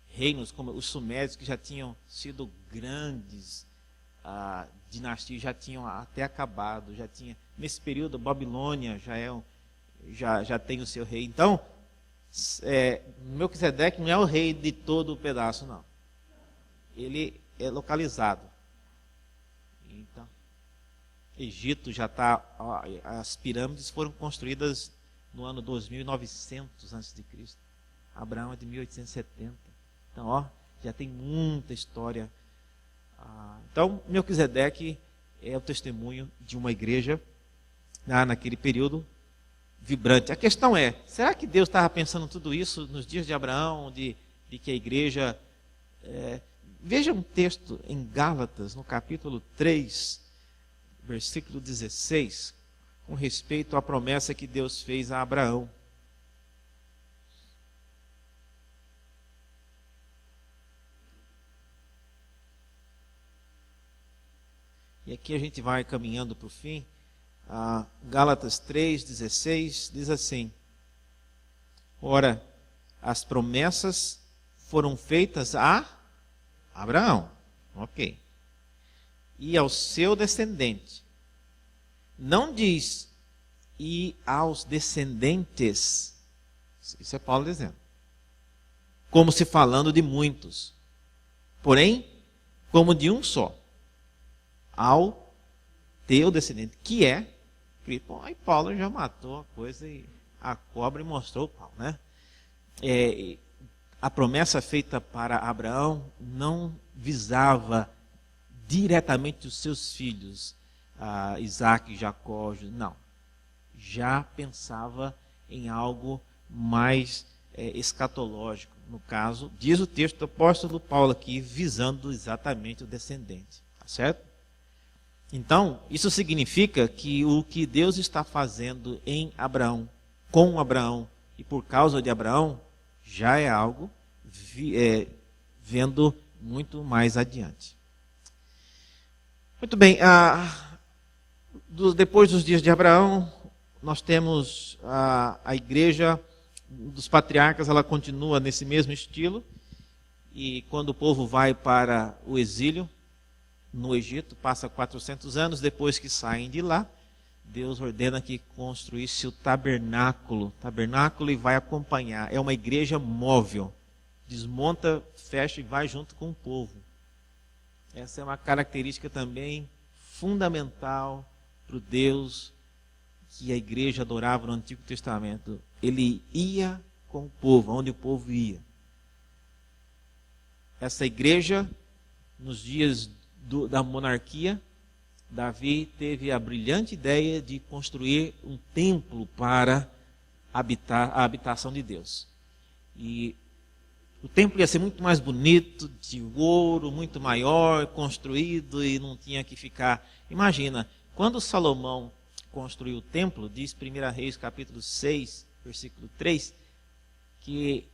reinos como os sumérios que já tinham sido grandes dinastias, já tinham até acabado, nesse período a Babilônia já tem o seu rei. Então, Melquisedeque não é o rei de todo o pedaço, não. Ele é localizado. Então, Egito já está. As pirâmides foram construídas no ano 2900 a.C. Abraão é de 1870. Então, já tem muita história. Então, Melquisedeque é o testemunho de uma igreja naquele período vibrante. A questão é, será que Deus estava pensando tudo isso nos dias de Abraão, de que a igreja... veja um texto em Gálatas, no capítulo 3, versículo 16, com respeito à promessa que Deus fez a Abraão. E aqui a gente vai caminhando para o fim. Gálatas 3,16 diz assim: ora, as promessas foram feitas a Abraão, ok, e ao seu descendente. Não diz e aos descendentes, isso é Paulo dizendo, como se falando de muitos, porém, como de um só, ao teu descendente, que é Cristo. Bom, aí Paulo já matou a coisa e a cobra e mostrou o pau, né? A promessa feita para Abraão não visava diretamente os seus filhos, Isaac, Jacó, não. Já pensava em algo mais escatológico. No caso, diz o texto do apóstolo Paulo aqui, visando exatamente o descendente. Tá certo? Então, isso significa que o que Deus está fazendo em Abraão, com Abraão e por causa de Abraão, já é algo vendo muito mais adiante. Muito bem, depois dos dias de Abraão, nós temos a igreja dos patriarcas, ela continua nesse mesmo estilo. E quando o povo vai para o exílio no Egito, passa 400 anos, depois que saem de lá, Deus ordena que construísse o tabernáculo e vai acompanhar. É uma igreja móvel, desmonta, fecha e vai junto com o povo. Essa é uma característica também fundamental para o Deus que a igreja adorava no Antigo Testamento. Ele ia com o povo, onde o povo ia. Essa igreja, nos dias da monarquia, Davi teve a brilhante ideia de construir um templo para a habitação de Deus. E o templo ia ser muito mais bonito, de ouro, muito maior, construído, e não tinha que ficar... Imagina, quando Salomão construiu o templo, diz 1 Reis capítulo 6, versículo 3, que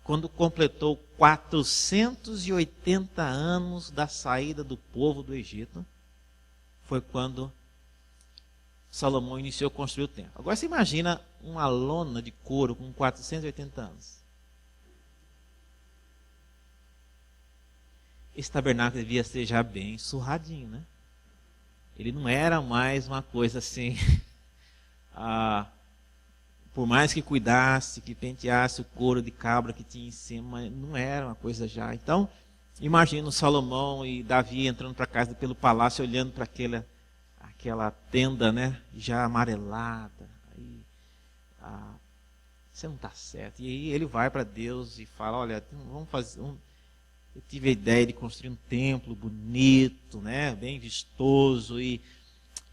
quando completou 480 anos da saída do povo do Egito, foi quando Salomão iniciou a construir o templo. Agora você imagina uma lona de couro com 480 anos. Esse tabernáculo devia ser já bem surradinho, né? Ele não era mais uma coisa assim... por mais que cuidasse, que penteasse o couro de cabra que tinha em cima, não era uma coisa já. Então, imagina o Salomão e Davi entrando para casa pelo palácio, olhando para aquela tenda, né, já amarelada. Aí, isso não está certo. E aí ele vai para Deus e fala, olha, vamos fazer... Eu tive a ideia de construir um templo bonito, né, bem vistoso, e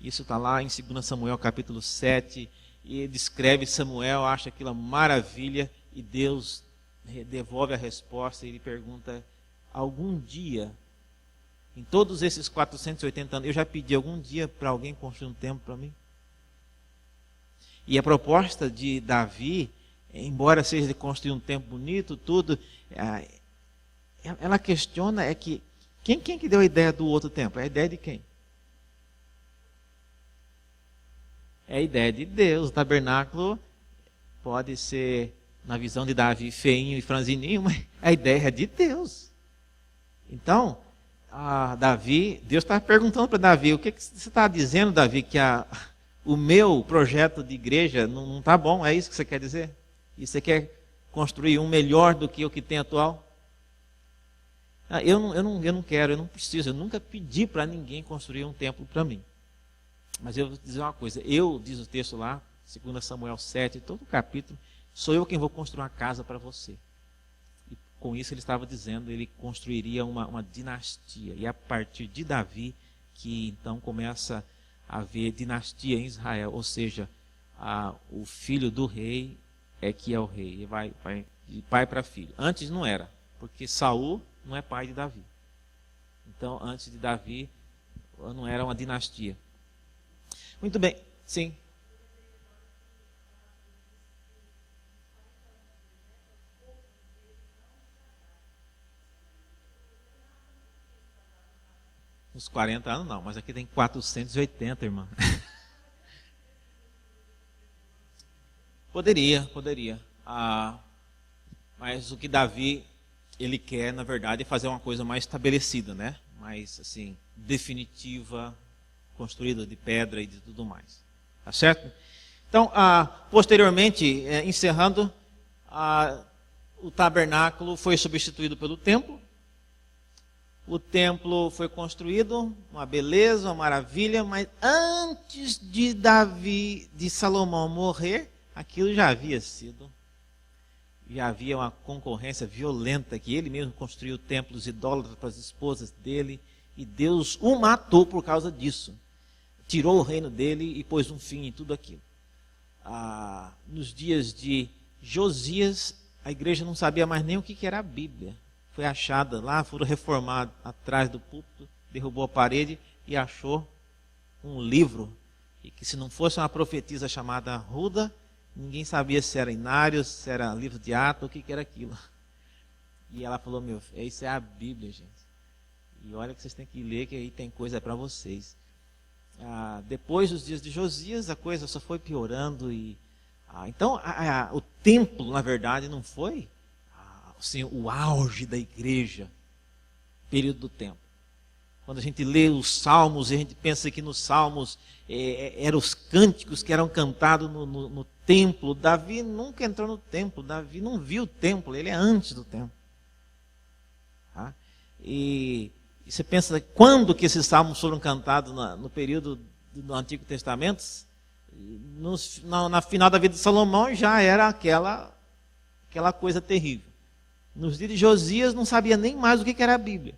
isso está lá em 2 Samuel capítulo 7, e descreve Samuel, acha aquilo uma maravilha, e Deus devolve a resposta e ele pergunta, algum dia, em todos esses 480 anos, eu já pedi algum dia para alguém construir um templo para mim? E a proposta de Davi, embora seja de construir um templo bonito, tudo, ela questiona é que, quem que deu a ideia do outro templo? É a ideia de quem? É a ideia de Deus. O tabernáculo pode ser, na visão de Davi, feinho e franzininho, mas a ideia é de Deus. Então, Deus está perguntando para Davi, o que você está dizendo, Davi, que o meu projeto de igreja não está bom? É isso que você quer dizer? E você quer construir um melhor do que o que tem atual? Eu não quero, eu não preciso, eu nunca pedi para ninguém construir um templo para mim. Mas eu vou dizer uma coisa, diz o texto lá, 2 Samuel 7, todo o capítulo, sou eu quem vou construir uma casa para você. E com isso ele estava dizendo, ele construiria uma dinastia. E a partir de Davi, que então começa a haver dinastia em Israel. Ou seja, o filho do rei é que é o rei. E vai de pai para filho. Antes não era, porque Saul não é pai de Davi. Então, antes de Davi, não era uma dinastia. Muito bem, sim. Uns 40 anos não, mas aqui tem 480, irmã. Poderia. Mas o que Davi, ele quer, na verdade, é fazer uma coisa mais estabelecida, né? Mais, assim, definitiva, construída de pedra e de tudo mais. Tá certo? Então, posteriormente, encerrando, o tabernáculo foi substituído pelo templo. O templo foi construído, uma beleza, uma maravilha, mas antes de Salomão morrer, aquilo já havia uma concorrência violenta, que ele mesmo construiu templos idólatras para as esposas dele, e Deus o matou por causa disso. Tirou o reino dele e pôs um fim em tudo aquilo. Nos dias de Josias, a igreja não sabia mais nem o que era a Bíblia. Foi achada lá, foram reformados atrás do púlpito, derrubou a parede e achou um livro, e que se não fosse uma profetisa chamada Ruda, ninguém sabia se era Inário, se era livro de Atos, o que era aquilo. E ela falou, isso é a Bíblia, gente. E olha que vocês têm que ler, que aí tem coisa para vocês. depois dos dias de Josias, a coisa só foi piorando. Então, o templo, na verdade, não foi assim, o auge da igreja, período do templo. Quando a gente lê os salmos, a gente pensa que nos salmos eram os cânticos que eram cantados no templo. Davi nunca entrou no templo, Davi não viu o templo, ele é antes do templo. Tá? E você pensa, quando que esses salmos foram cantados no período do Antigo Testamento? Na final da vida de Salomão já era aquela coisa terrível. Nos dias de Josias não sabia nem mais o que era a Bíblia.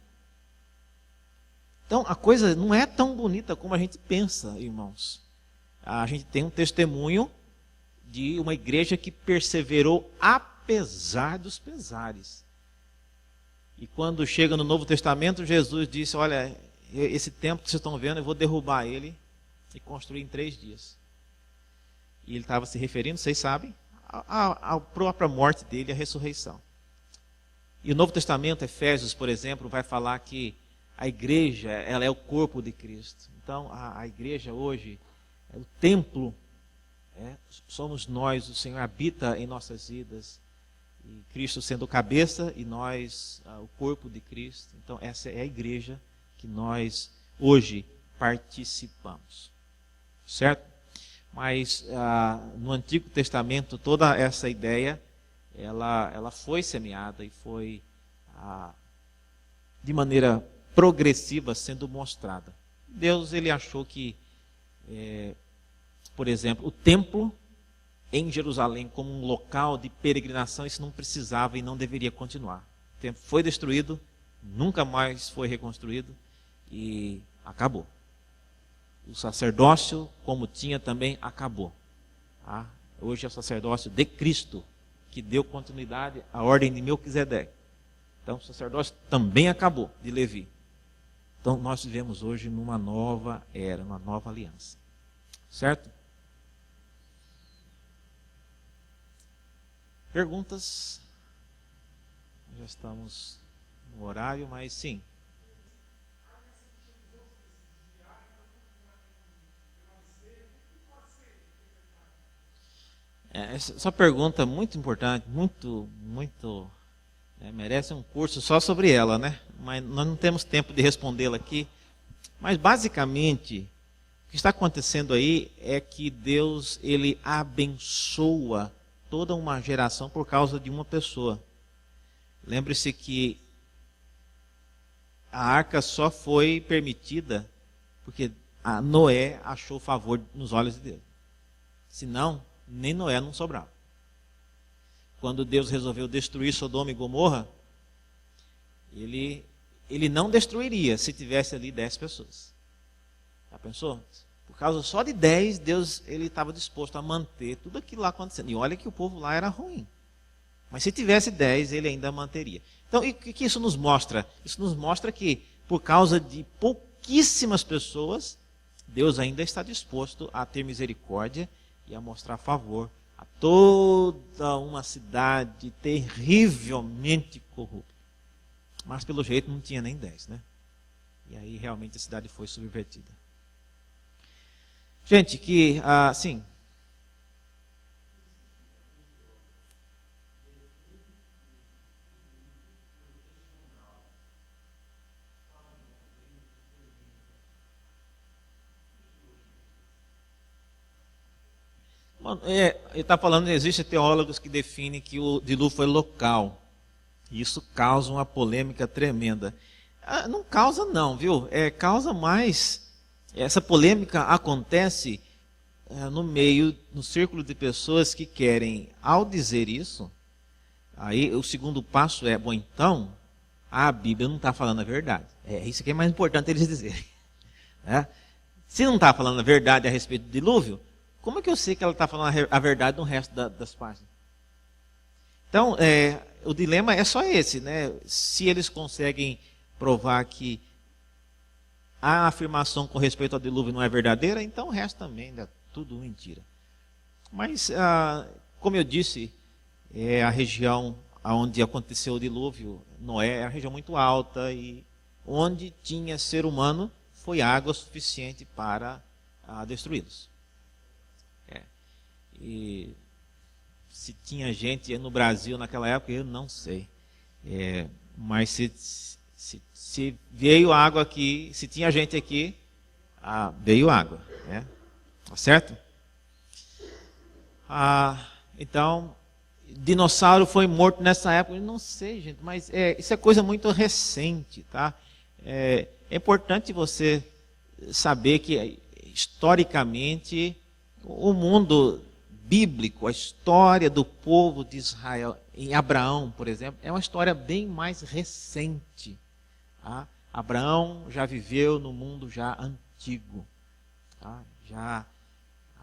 Então a coisa não é tão bonita como a gente pensa, irmãos. A gente tem um testemunho de uma igreja que perseverou apesar dos pesares. E quando chega no Novo Testamento, Jesus disse, olha, esse templo que vocês estão vendo, eu vou derrubar ele e construir em 3 dias. E ele estava se referindo, vocês sabem, à própria morte dele, à ressurreição. E o Novo Testamento, Efésios, por exemplo, vai falar que a igreja, ela é o corpo de Cristo. Então, a igreja hoje, o templo, somos nós, o Senhor habita em nossas vidas. E Cristo sendo o cabeça e nós, o corpo de Cristo. Então, essa é a igreja que nós hoje participamos. Certo? Mas no Antigo Testamento, toda essa ideia, ela foi semeada e foi de maneira progressiva sendo mostrada. Deus, ele achou que, por exemplo, o templo em Jerusalém como um local de peregrinação, isso não precisava e não deveria continuar. O templo foi destruído, nunca mais foi reconstruído e acabou. O sacerdócio, como tinha também, acabou. Hoje é o sacerdócio de Cristo, que deu continuidade à ordem de Melquisedeque. Então o sacerdócio também acabou, de Levi. Então nós vivemos hoje numa nova era, uma nova aliança. Certo? Perguntas? Já estamos no horário, mas sim. Essa pergunta é muito importante, muito, merece um curso só sobre ela, né? Mas nós não temos tempo de respondê-la aqui. Mas basicamente, o que está acontecendo aí é que Deus, ele abençoa toda uma geração por causa de uma pessoa. Lembre-se que a arca só foi permitida porque a Noé achou favor nos olhos de Deus. Senão, nem Noé não sobrava. Quando Deus resolveu destruir Sodoma e Gomorra, ele não destruiria se tivesse ali 10 pessoas. Já pensou? Por causa só de 10, Deus estava disposto a manter tudo aquilo lá acontecendo. E olha que o povo lá era ruim. Mas se tivesse 10, ele ainda manteria. Então, o que isso nos mostra? Isso nos mostra que, por causa de pouquíssimas pessoas, Deus ainda está disposto a ter misericórdia e a mostrar favor a toda uma cidade terrivelmente corrupta. Mas pelo jeito não tinha nem 10, né? E aí realmente a cidade foi subvertida. Gente, que assim, ele está falando, existem teólogos que definem que o dilúvio foi local. E isso causa uma polêmica tremenda. Não causa não, viu? Causa mais. Essa polêmica acontece no círculo de pessoas que querem, ao dizer isso, aí o segundo passo é, bom, então, a Bíblia não está falando a verdade. Isso que é mais importante eles dizerem. Se não está falando a verdade a respeito do dilúvio, como é que eu sei que ela está falando a verdade no resto das páginas? Então, o dilema é só esse, né? Se eles conseguem provar que a afirmação com respeito ao dilúvio não é verdadeira, então o resto também é tudo mentira. Mas, como eu disse, a região onde aconteceu o dilúvio, Noé, é uma região muito alta e onde tinha ser humano, foi água suficiente para a destruí-los. E se tinha gente no Brasil naquela época, eu não sei. Mas se veio água aqui, se tinha gente aqui, veio água. Tá certo? Então, dinossauro foi morto nessa época. Eu não sei, gente, mas isso é coisa muito recente. Tá? É importante você saber que, historicamente, o mundo bíblico, a história do povo de Israel, em Abraão, por exemplo, é uma história bem mais recente. Tá? Abraão já viveu no mundo já antigo. Tá? Já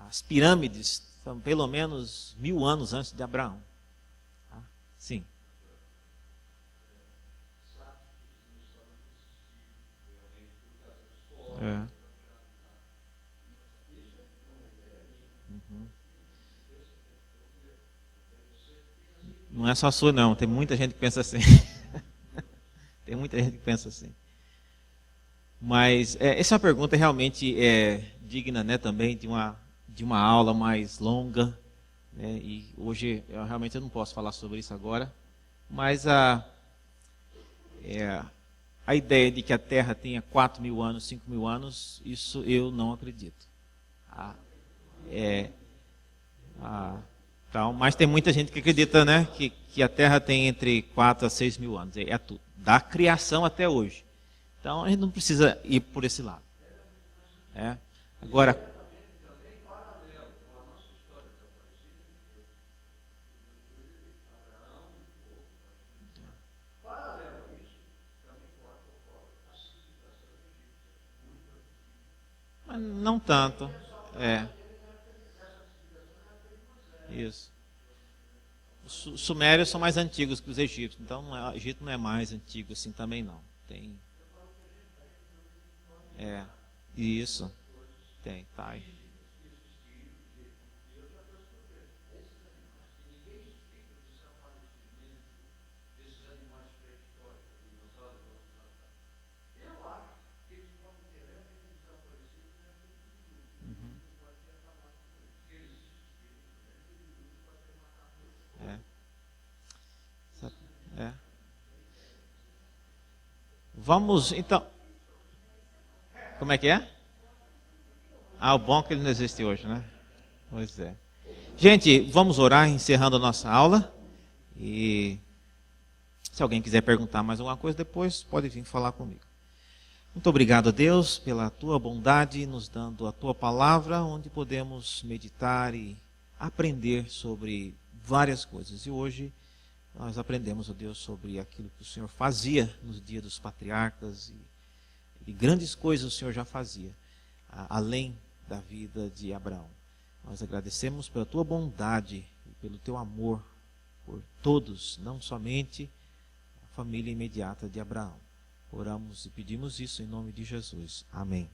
as pirâmides são pelo menos 1000 anos antes de Abraão. Tá? Sim. Não é só sua, não. Tem muita gente que pensa assim. Tem muita gente que pensa assim. Mas essa é uma pergunta realmente digna, né, também de uma aula mais longa. Né, e hoje eu realmente não posso falar sobre isso agora. Mas a ideia de que a Terra tenha 4.000 anos, 5.000 anos, isso eu não acredito. Então, mas tem muita gente que acredita, né, que a Terra tem entre 4 a 6.000 anos. É tudo. Da criação até hoje. Então, a gente não precisa ir por esse lado. Agora, mas não tanto. Isso. Os sumérios são mais antigos que os egípcios. Então, o Egito não é mais antigo assim também, não. Tem. Isso. Tem, tá aí. Vamos, então. Como é que é? O bom é que ele não existe hoje, né? Pois é. Gente, vamos orar encerrando a nossa aula. E se alguém quiser perguntar mais alguma coisa, depois pode vir falar comigo. Muito obrigado a Deus pela tua bondade, nos dando a tua palavra, onde podemos meditar e aprender sobre várias coisas. E hoje nós aprendemos, ó Deus, sobre aquilo que o Senhor fazia nos dias dos patriarcas e grandes coisas o Senhor já fazia, além da vida de Abraão. Nós agradecemos pela tua bondade e pelo teu amor por todos, não somente a família imediata de Abraão. Oramos e pedimos isso em nome de Jesus. Amém.